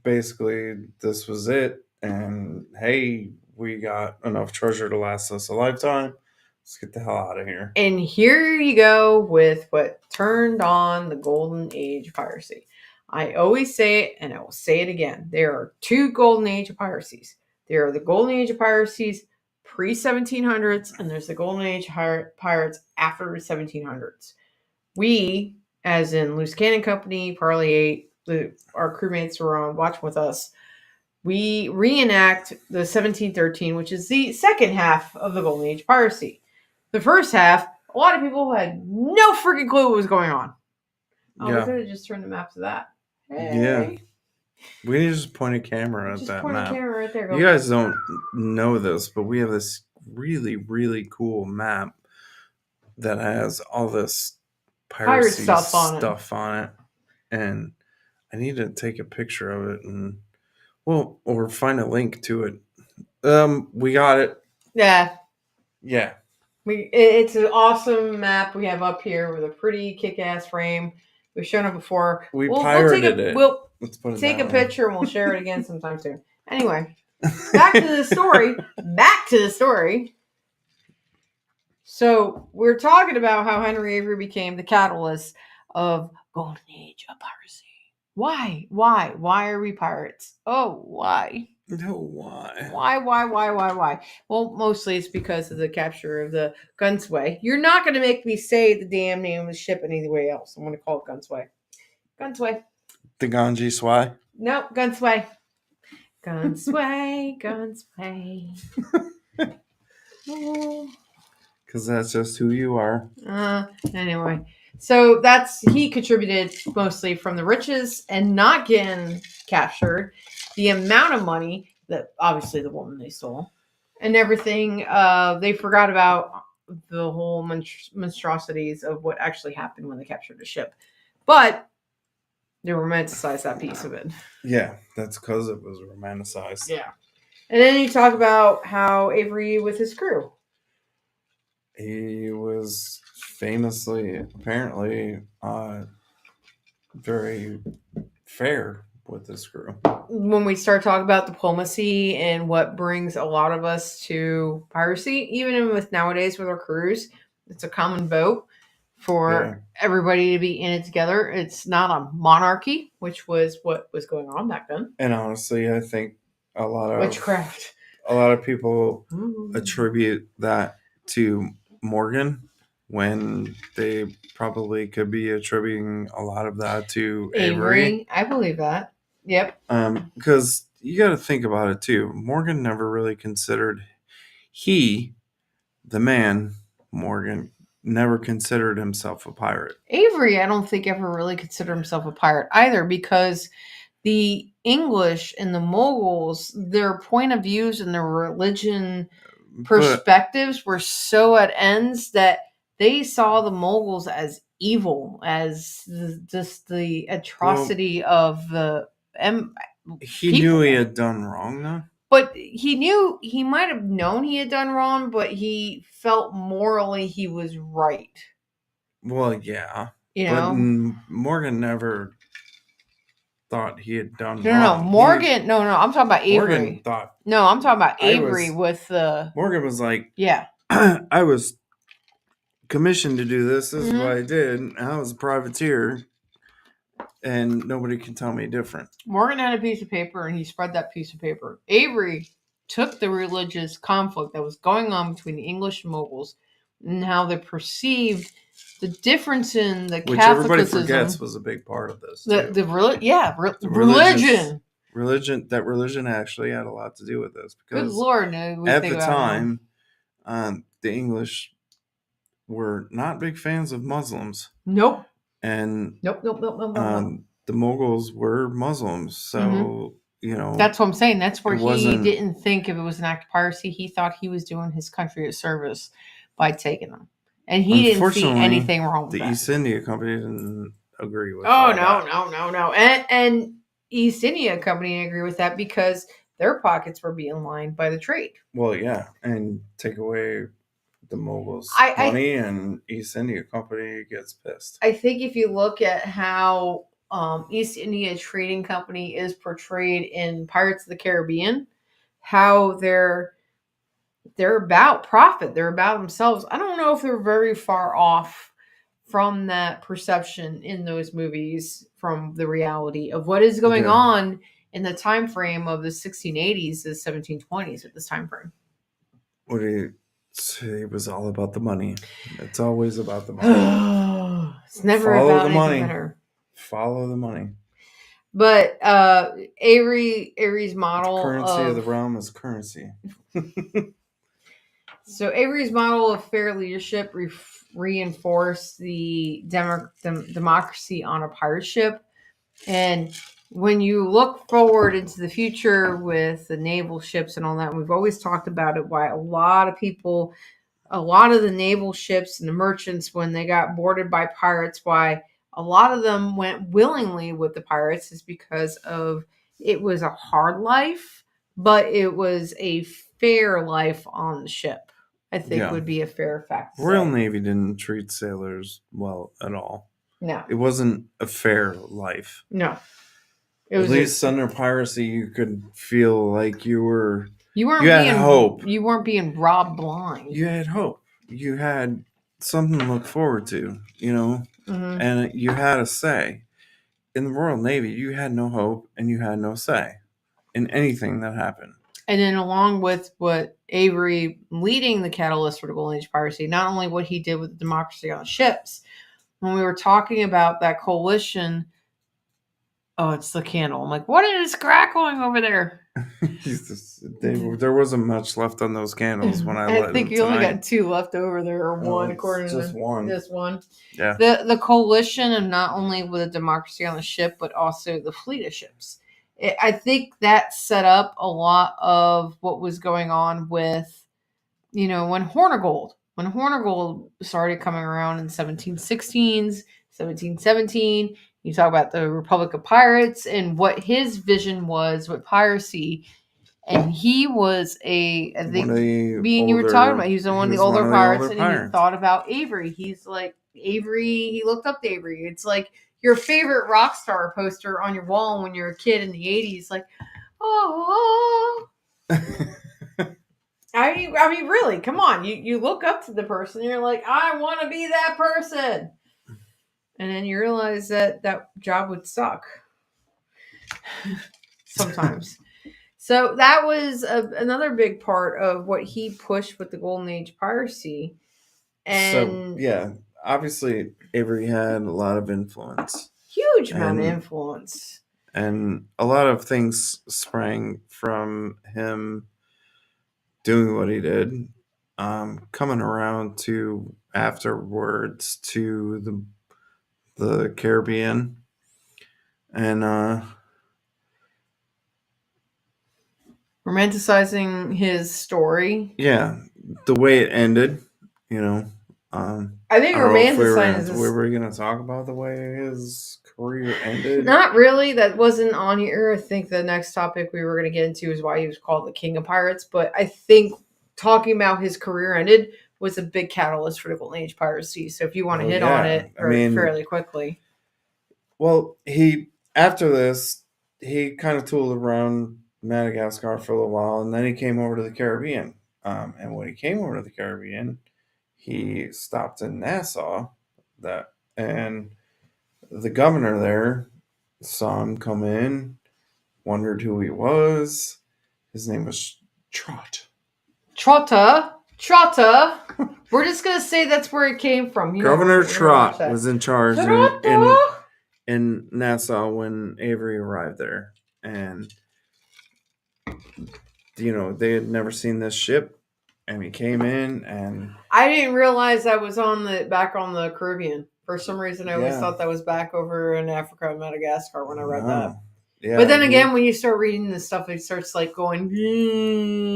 basically this was it. And hey, we got enough treasure to last us a lifetime. Let's get the hell out of here. And here you go with what turned on the Golden Age of Piracy. I always say it, and I will say it again. There are two Golden Age of Piracies. There are the Golden Age of Piracies pre-1700s, and there's the Golden Age pirates after the 1700s. We, as in Loose Cannon Company, Parlay, our crewmates who are on watching with us, we reenact the 1713, which is the second half of the Golden Age piracy. The first half a lot of people had no freaking clue what was going on. Oh, Yeah. we could have just turned the map to that. Hey. Yeah. We need to just point a camera at Just that point map. a camera right there. You guys don't know this, but we have this really, really cool map that has all this piracy stuff on it. And I need to take a picture of it and, well, or find a link to it. We got it. Yeah. Yeah. It's an awesome map we have up here with a pretty kick-ass frame. We've shown it before. We'll pirated it. Let's put it take a picture and we'll share it again sometime soon. Anyway, back to the story. So we're talking about how Henry Avery became the catalyst of Golden Age of Piracy. Why? Why are we pirates? Oh, why? No, why? Why? Well, mostly it's because of the capture of the Ganj-i-Sawai. You're not going to make me say the damn name of the ship any way else. I'm going to call it Ganj-i-Sawai. Ganj-i-Sawai. The Ganj-i-Sawai? No, Ganj-i-Sawai. Ganj-i-Sawai. Because that's just who you are. Anyway. So he contributed mostly from the riches and not getting captured. The amount of money that obviously the woman they stole and everything, they forgot about the whole monstrosities of what actually happened when they captured the ship. But they romanticized that piece of it. Yeah, that's because it was romanticized. Yeah. And then you talk about how Avery with his crew. He was famously, apparently, very fair with his crew. When we start talking about diplomacy and what brings a lot of us to piracy, even with nowadays with our crews, it's a common vote for everybody to be in it together. It's not a monarchy, which was what was going on back then. And honestly, I think a lot of witchcraft. A lot of people attribute that to Morgan when they probably could be attributing a lot of that to Avery. I believe that. Yep. Because you got to think about it too. Morgan never really considered Morgan never considered himself a pirate. Avery, I don't think ever really considered himself a pirate either, because the English and the Moguls, their point of views and their religion perspectives were so at ends that they saw the Moguls as evil, as just the atrocity of the he knew he had done wrong, though. But he might have known he had done wrong, but he felt morally he was right. Well, yeah. But Morgan never thought he had done wrong. No, Morgan. No, I'm talking about Avery. Morgan thought. No, I'm talking about Avery with the. Morgan was like, yeah. I was commissioned to do this. This is what I did. I was a privateer. And nobody can tell me different. Morgan had a piece of paper and he spread that piece of paper. Avery took the religious conflict that was going on between the English and Moguls and how they perceived the difference in the Which Catholicism. Everybody forgets was a big part of this. Religion. Religion actually had a lot to do with this. Because good Lord, at the time, the English were not big fans of Muslims. Nope. And nope. The Moguls were Muslims, so that's what I'm saying. That's where he didn't think if it was an act of piracy. He thought he was doing his country a service by taking them, and he didn't see anything wrong with that. The East India Company didn't agree with. Oh no! And East India Company didn't agree with that because their pockets were being lined by the trade. Well, yeah, and take away the Moguls' money, and East India Company gets pissed. I think if you look at how East India Trading Company is portrayed in Pirates of the Caribbean, how they're about profit, they're about themselves. I don't know if they're very far off from that perception in those movies from the reality of what is going on in the time frame of the 1680s to the 1720s at this time frame. What do you? It was all about the money. It's always about the money. It's never about the money. Follow the money. But Avery's model currency of the realm is currency. So Avery's model of fair leadership reinforce the democracy on a pirate ship. And when you look forward into the future with the naval ships and all that, we've always talked about it, why a lot of the naval ships and the merchants, when they got boarded by pirates, why a lot of them went willingly with the pirates is because of it was a hard life, but it was a fair life on the ship. I think would be a fair fact. Royal Navy didn't treat sailors well at all. No. It wasn't a fair life. No. At least under piracy, you could feel like you had hope. You weren't being robbed blind. You had hope. You had something to look forward to, and you had a say. In the Royal Navy, you had no hope and you had no say in anything that happened. And then along with what Avery leading the catalyst for the Golden Age of Piracy, not only what he did with the democracy on ships, when we were talking about that coalition, it's the candle. I'm like, what is crackling over there? There wasn't much left on those candles when I think you only got 2 left over there, or one according to just one. Just one. Yeah. The coalition, and not only with the democracy on the ship, but also the fleet of ships. I think that set up a lot of what was going on with, when Hornigold started coming around in 1716s, 1717. You talk about the Republic of Pirates and what his vision was with piracy. And he was you were talking about, he was one of the older pirates, and he thought about Avery. He's like, Avery, he looked up to Avery. It's like your favorite rock star poster on your wall when you're a kid in the 80s. Like, oh. I mean, really, come on. You look up to the person, and you're like, I want to be that person. And then you realize that job would suck sometimes. So that was another big part of what he pushed with the Golden Age piracy. And obviously Avery had a lot of influence. Huge amount of influence. And a lot of things sprang from him doing what he did, coming around to afterwards to the Caribbean, and romanticizing his story. Yeah, the way it ended, I think romanticizing. We were going to talk about the way his career ended. Not really. That wasn't on here. I think the next topic we were going to get into is why he was called the King of Pirates. But I think talking about his career ended was a big catalyst for the Golden Age piracy. So if you want to hit on it fairly quickly. Well, after this, he kind of tooled around Madagascar for a little while, and then he came over to the Caribbean. And when he came over to the Caribbean, he stopped in Nassau, and the governor there saw him come in, wondered who he was. His name was Trot. Trotta. We're just going to say that's where it came from. Governor Trot was in charge in Nassau when Avery arrived there. And, they had never seen this ship. And he came in, and I didn't realize I was back on the Caribbean. For some reason, I always thought that was back over in Africa and Madagascar when I read that. Yeah, but then again, when you start reading this stuff, it starts like going.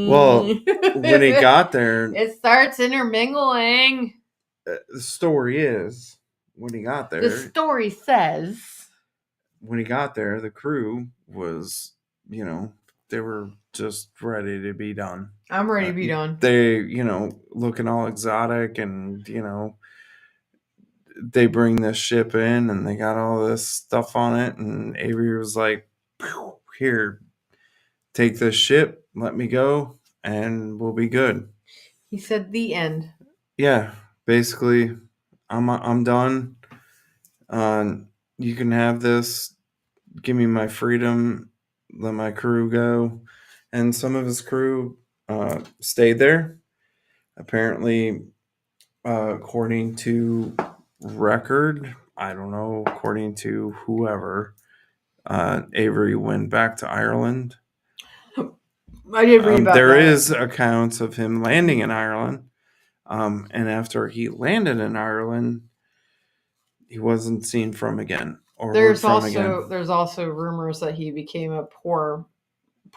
Well, when he got there, it starts intermingling. The story is when he got there. The story says when he got there, the crew was, they were just ready to be done. I'm ready to be done. They, looking all exotic, and they bring this ship in, and they got all this stuff on it, and Avery was like, "Here, take this ship, let me go, and we'll be good." He said, "The end." Yeah, basically, I'm done. You can have this. Give me my freedom. Let my crew go. And some of his crew stayed there. Apparently, according to record, I don't know, according to whoever, Avery went back to Ireland. I did read about there that. There is accounts of him landing in Ireland. And after he landed in Ireland, he wasn't seen from again or heard from again. There's also rumors that he became a poor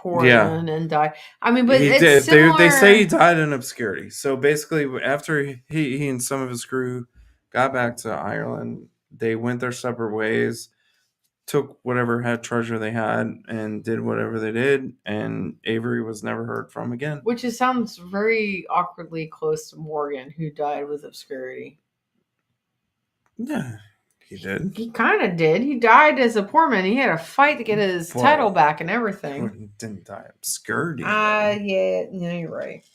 Yeah. man and died. I mean, but He it's did. similar. They say he died in obscurity. So basically, after he and some of his crew got back to Ireland, they went their separate ways, took whatever had treasure they had, and did whatever they did. And Avery was never heard from again. Which sounds very awkwardly close to Morgan, who died with obscurity. Yeah, he did. He kind of did. He died as a poor man. He had a fight to get his title back and everything. He didn't die obscurity. Yeah, no, you're right.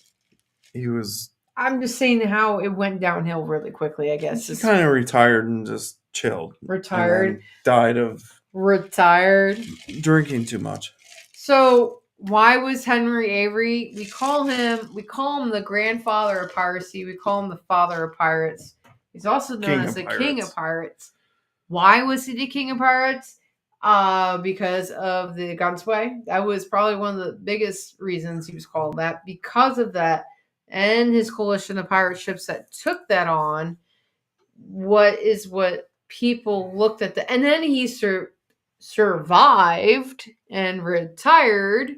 He was. I'm just saying how it went downhill really quickly, I guess. He kind of retired and just chilled. Retired. Died of. Retired. Drinking too much. So why was Henry Avery? We call him the grandfather of piracy. We call him the father of pirates. He's also known as the king of pirates. Why was he the king of pirates? Because of the Ganj-i-Sawai. That was probably one of the biggest reasons he was called that. Because of that, and his coalition of pirate ships that took that on. What people looked at and then he survived and retired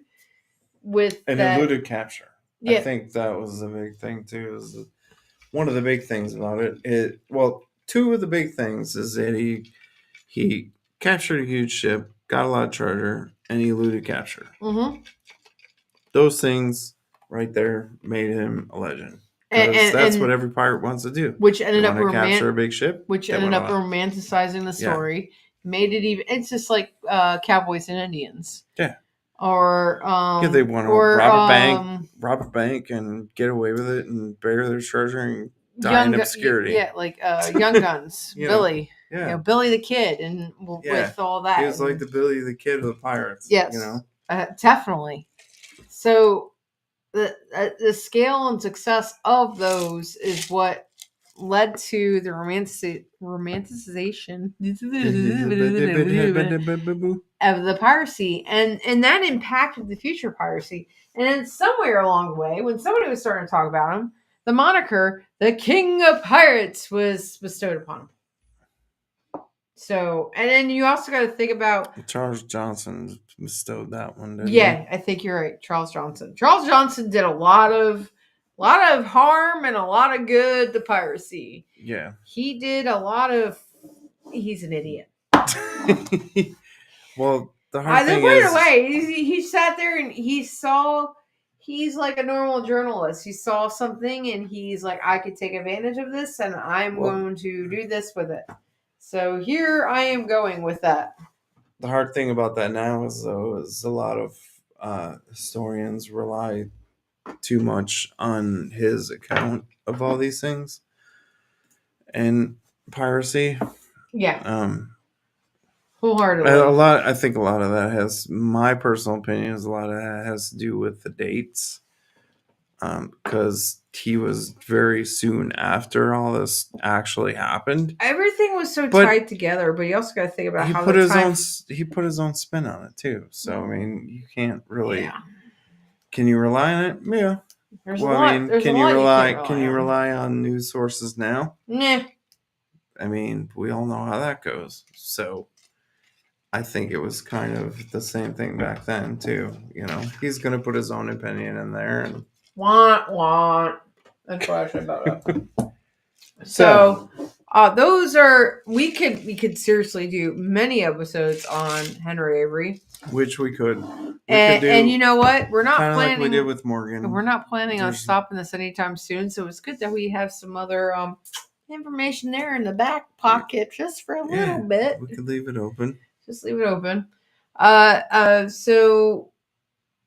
with and eluded capture. Yeah. I think that was the big thing too. Is one of the big things about it. Two of the big things is that he captured a huge ship, got a lot of treasure, and he eluded capture. Mm-hmm. Those things right there made him a legend. And that's what every pirate wants to do. Which ended up capture a big ship. Which ended up romanticizing the story. Yeah. Made it even. It's just like cowboys and Indians. Yeah. Or they want to rob a bank, and get away with it, and bury their treasure and die in obscurity. Yeah, like Young Guns, Billy. Yeah, Billy the Kid, and with all that, he was like the Billy the Kid of the pirates. Yes, definitely. So the scale and success of those is what led to the romanticization of the piracy, and that impacted the future piracy. And then somewhere along the way, when somebody was starting to talk about him, the moniker "the King of Pirates" was bestowed upon him. So, and then you also got to think about Charles Johnson bestowed that one. Didn't he? I think you're right. Charles Johnson. Charles Johnson did a lot of harm and a lot of good to piracy. Yeah, he did a lot of. He's an idiot. Well, the hard thing is, right away, he sat there and he saw. He's like a normal journalist. He saw something and he's like, I could take advantage of this, and I'm going to do this with it. So here I am going with that. The hard thing about that now is a lot of historians rely too much on his account of all these things and piracy. Yeah. Wholeheartedly. I think a lot of that has, my personal opinion is a lot of that has to do with the dates. Because he was very soon after all this actually happened. Everything was so tied together, but you also got to think about how he put his own spin on it too. So I mean, you can't really. Yeah. Can you rely on it? Yeah. There's a lot. Can you rely on news sources now? Nah. I mean, we all know how that goes. So I think it was kind of the same thing back then too. He's going to put his own opinion in there and. Want. That's what I said about it. So, those are we could seriously do many episodes on Henry Avery, which we could. And you know what? We're not planning. Like we did with Morgan. We're not planning on stopping this anytime soon. So it's good that we have some other information there in the back pocket just for a little bit. We could leave it open. Just leave it open. So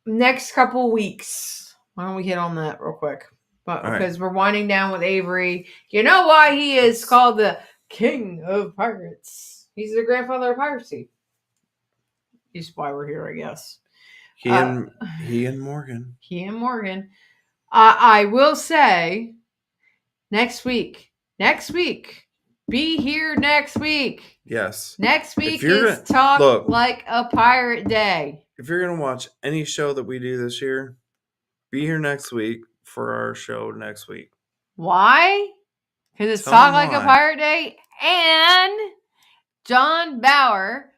next couple weeks. Why don't we hit on that real quick? Because we're winding down with Avery. You know why he is called the King of Pirates? He's the grandfather of piracy. He's why we're here, I guess. He and Morgan. He and Morgan. I will say, next week. Be here next week. Yes. Next week is Talk Like a Pirate Day. If you're going to watch any show that we do this year, be here next week for our show next week. Why? Because it's Tell Talk them Like a why. Pirate Day, and John Bauer,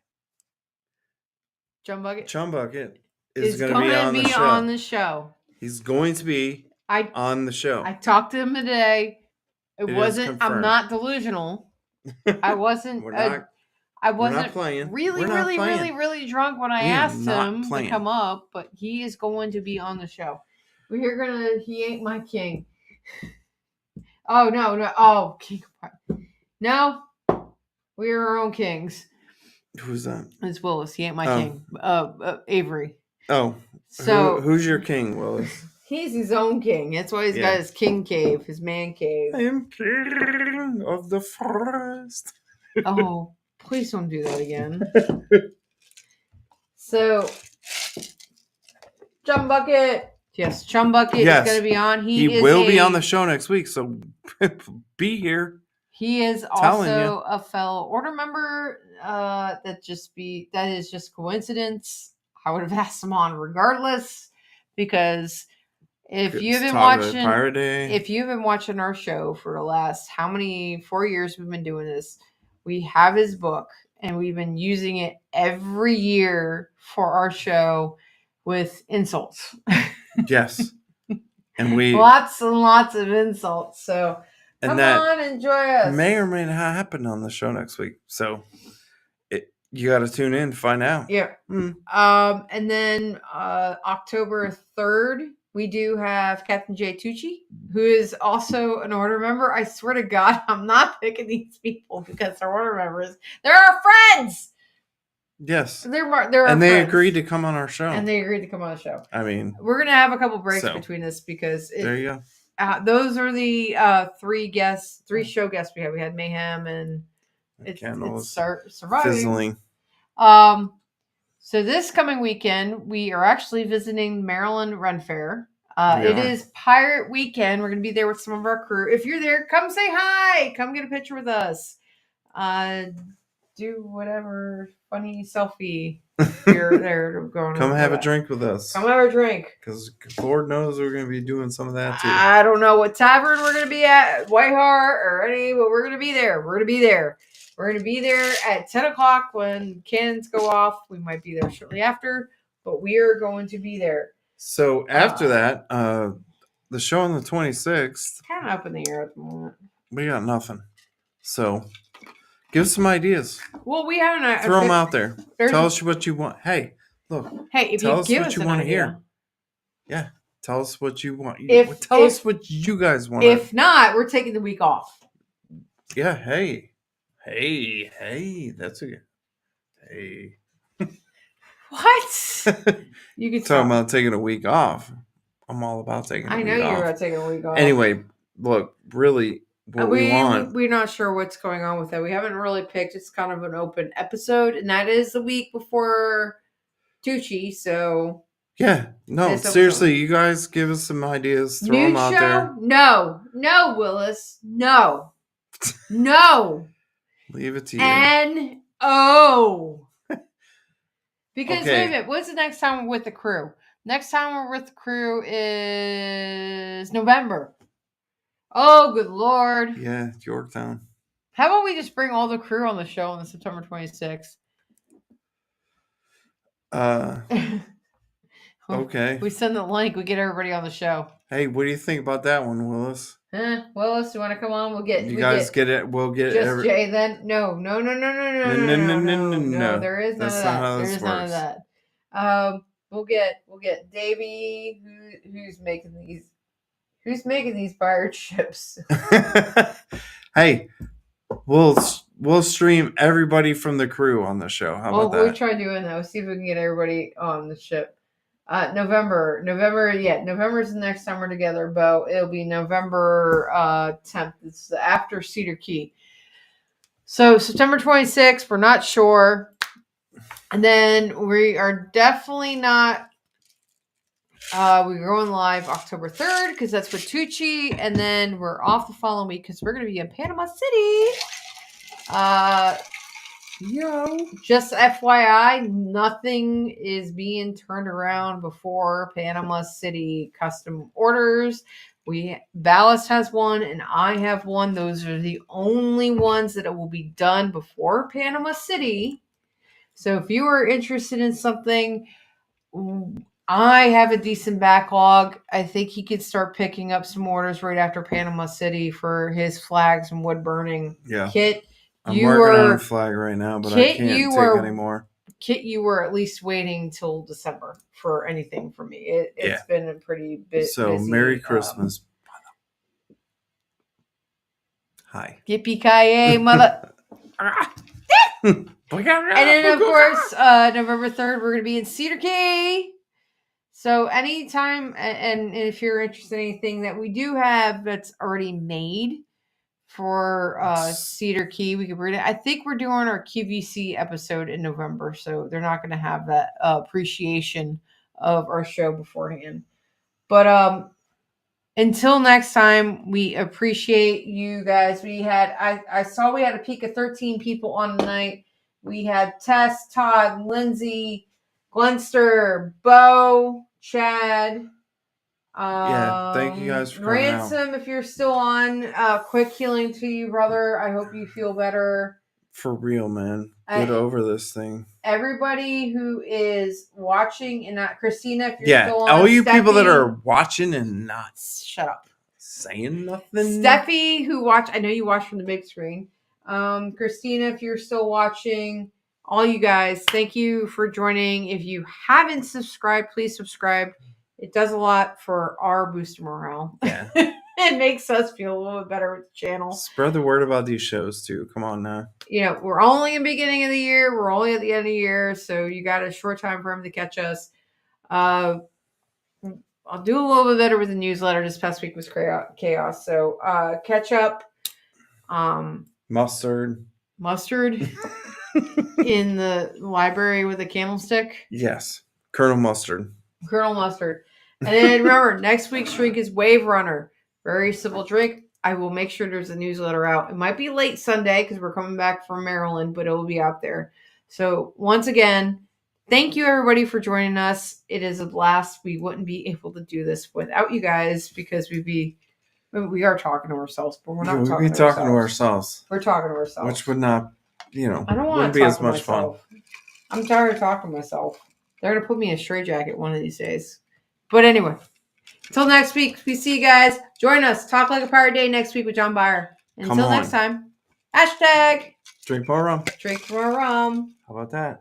John Bucket, is going to be on the show. He's going to be on the show. I talked to him today. It wasn't. confirmed. I'm not delusional. I wasn't. I wasn't really drunk when I asked him to come up, but he is going to be on the show. We're gonna. He ain't my king. Oh no! Oh, king. No, we are our own kings. Who's that? It's Willis. He ain't my king. Avery. Oh, so who's your king, Willis? He's his own king. That's why he's got his king cave, his man cave. I am king of the forest. Oh, please don't do that again. So, Chum Bucket. Yes, Chum Bucket is going to be on. He will be on the show next week, so be here. He is also a fellow order member. That is just coincidence. I would have asked him on regardless, because if you've been watching our show for the last 4 years we've been doing this, we have his book and we've been using it every year for our show with insults. Yes. And we lots and lots of insults. So come on, enjoy us. May or may not happen on the show next week. So you got to tune in to find out. Yeah. And then October 3rd, we do have Captain Jay Tucci, who is also an order member. I swear to God, I'm not picking these people because they're order members. They're our friends. Yes. They're our friends. They agreed to come on our show. I mean, we're going to have a couple breaks between this because there you go. Those are the three show guests we had. We had Mayhem and it's surviving. Fizzling. So this coming weekend, we are actually visiting Maryland Ren Fair. It is Pirate Weekend. We're going to be there with some of our crew. If you're there, come say hi. Come get a picture with us. Do whatever funny selfie you're there going. Come have a drink with us. Come have a drink. Because Lord knows we're going to be doing some of that too. I don't know what tavern we're going to be at, White Hart or any, but we're going to be there. We're going to be there. We're going to be there at 10 o'clock when cannons go off. We might be there shortly after, but we are going to be there. So after that, the show on the 26th. Kind of up in the air at the moment. We got nothing. So give us some ideas. Well, we haven't. Throw them out there. Tell us what you want. Hey, look. Hey, if tell you us give what us you want to hear. Yeah. Tell us what you want. Tell us what you guys want. If not, we're taking the week off. Yeah. Hey, that's a good. Hey. What? You can talk about taking a week off. I'm all about taking a week off. I know you're about taking a week off. Anyway, look, really, what we want. We're not sure what's going on with that. We haven't really picked. It's kind of an open episode, and that is the week before Tucci, so. Yeah. No, seriously, you guys give us some ideas. Throw them out there. No, Willis. No. No. Leave it to you. N-O. Because wait a minute, what's the next time we're with the crew? Next time we're with the crew is November. Oh, good Lord. Yeah, Yorktown. How about we just bring all the crew on the show on the September 26th? Okay. We send the link, we get everybody on the show. Hey, what do you think about that one, Willis? Willis, you want to come on? We'll get get it. We'll get just Jay then. No. There is none of that. There is none of that. We'll get Davey, who's making these pirate ships. Hey, we'll stream everybody from the crew on the show. How about that? We'll try doing that. We'll see if we can get everybody on the ship. November, November's the next time we're together, Bo. It'll be November 10th. It's after Cedar Key. So September 26th, we're not sure. And then we are definitely not. We're going live October 3rd because that's for Tucci, and then we're off the following week because we're going to be in Panama City. Just FYI, nothing is being turned around before Panama City custom orders. Ballast has one and I have one. Those are the only ones that will be done before Panama City. So if you are interested in something, I have a decent backlog. I think he could start picking up some orders right after Panama City for his flags and wood burning kit. I'm working on a flag right now, but I can't take anymore. Kit, you were at least waiting till December for anything from me. It's been a pretty bit. So busy. Merry Christmas. Hi. Yippee-ki-yay, mother. And then, of course, November 3rd, we're going to be in Cedar Key. So anytime, and if you're interested in anything that we do have that's already made for Cedar Key, we can bring it. I think we're doing our QVC episode in November, so they're not going to have that appreciation of our show beforehand. But until next time, we appreciate you guys. I saw we had a peak of 13 people on tonight. We had Tess, Todd, Lindsay, Glenster, Bo, Chad. Thank you guys for coming Ransom, if you're still on, quick healing to you, brother. I hope you feel better. For real, man. Get over this thing. Everybody who is watching and not Christina, if you're still on. All you people that are watching and not shut up saying nothing. Steffi, who watch, I know you watch from the big screen. Christina, if you're still watching, all you guys, thank you for joining. If you haven't subscribed, please subscribe. It does a lot for our boost of morale. Yeah. It makes us feel a little bit better with the channel. Spread the word about these shows too. Come on now. We're only in the beginning of the year. We're only at the end of the year. So you got a short time for him to catch us. I'll do a little bit better with the newsletter. This past week was chaos. So catch up. Mustard in the library with a candlestick. Yes. Colonel Mustard. And then remember, next week's drink is Wave Runner. Very simple drink. I will make sure there's a newsletter out. It might be late Sunday because we're coming back from Maryland, but it will be out there. So once again, thank you everybody for joining us. It is a blast. We wouldn't be able to do this without you guys because we are talking to ourselves, but we're not talking to ourselves. We're talking to ourselves. Which would not, I don't want to be as much fun. I'm tired of talking to myself. They're going to put me in a straitjacket one of these days. But anyway, until next week, we see you guys. Join us. Talk Like a Pirate Day next week with John Byer. Until next time, # Drink more rum. Drink more rum. How about that?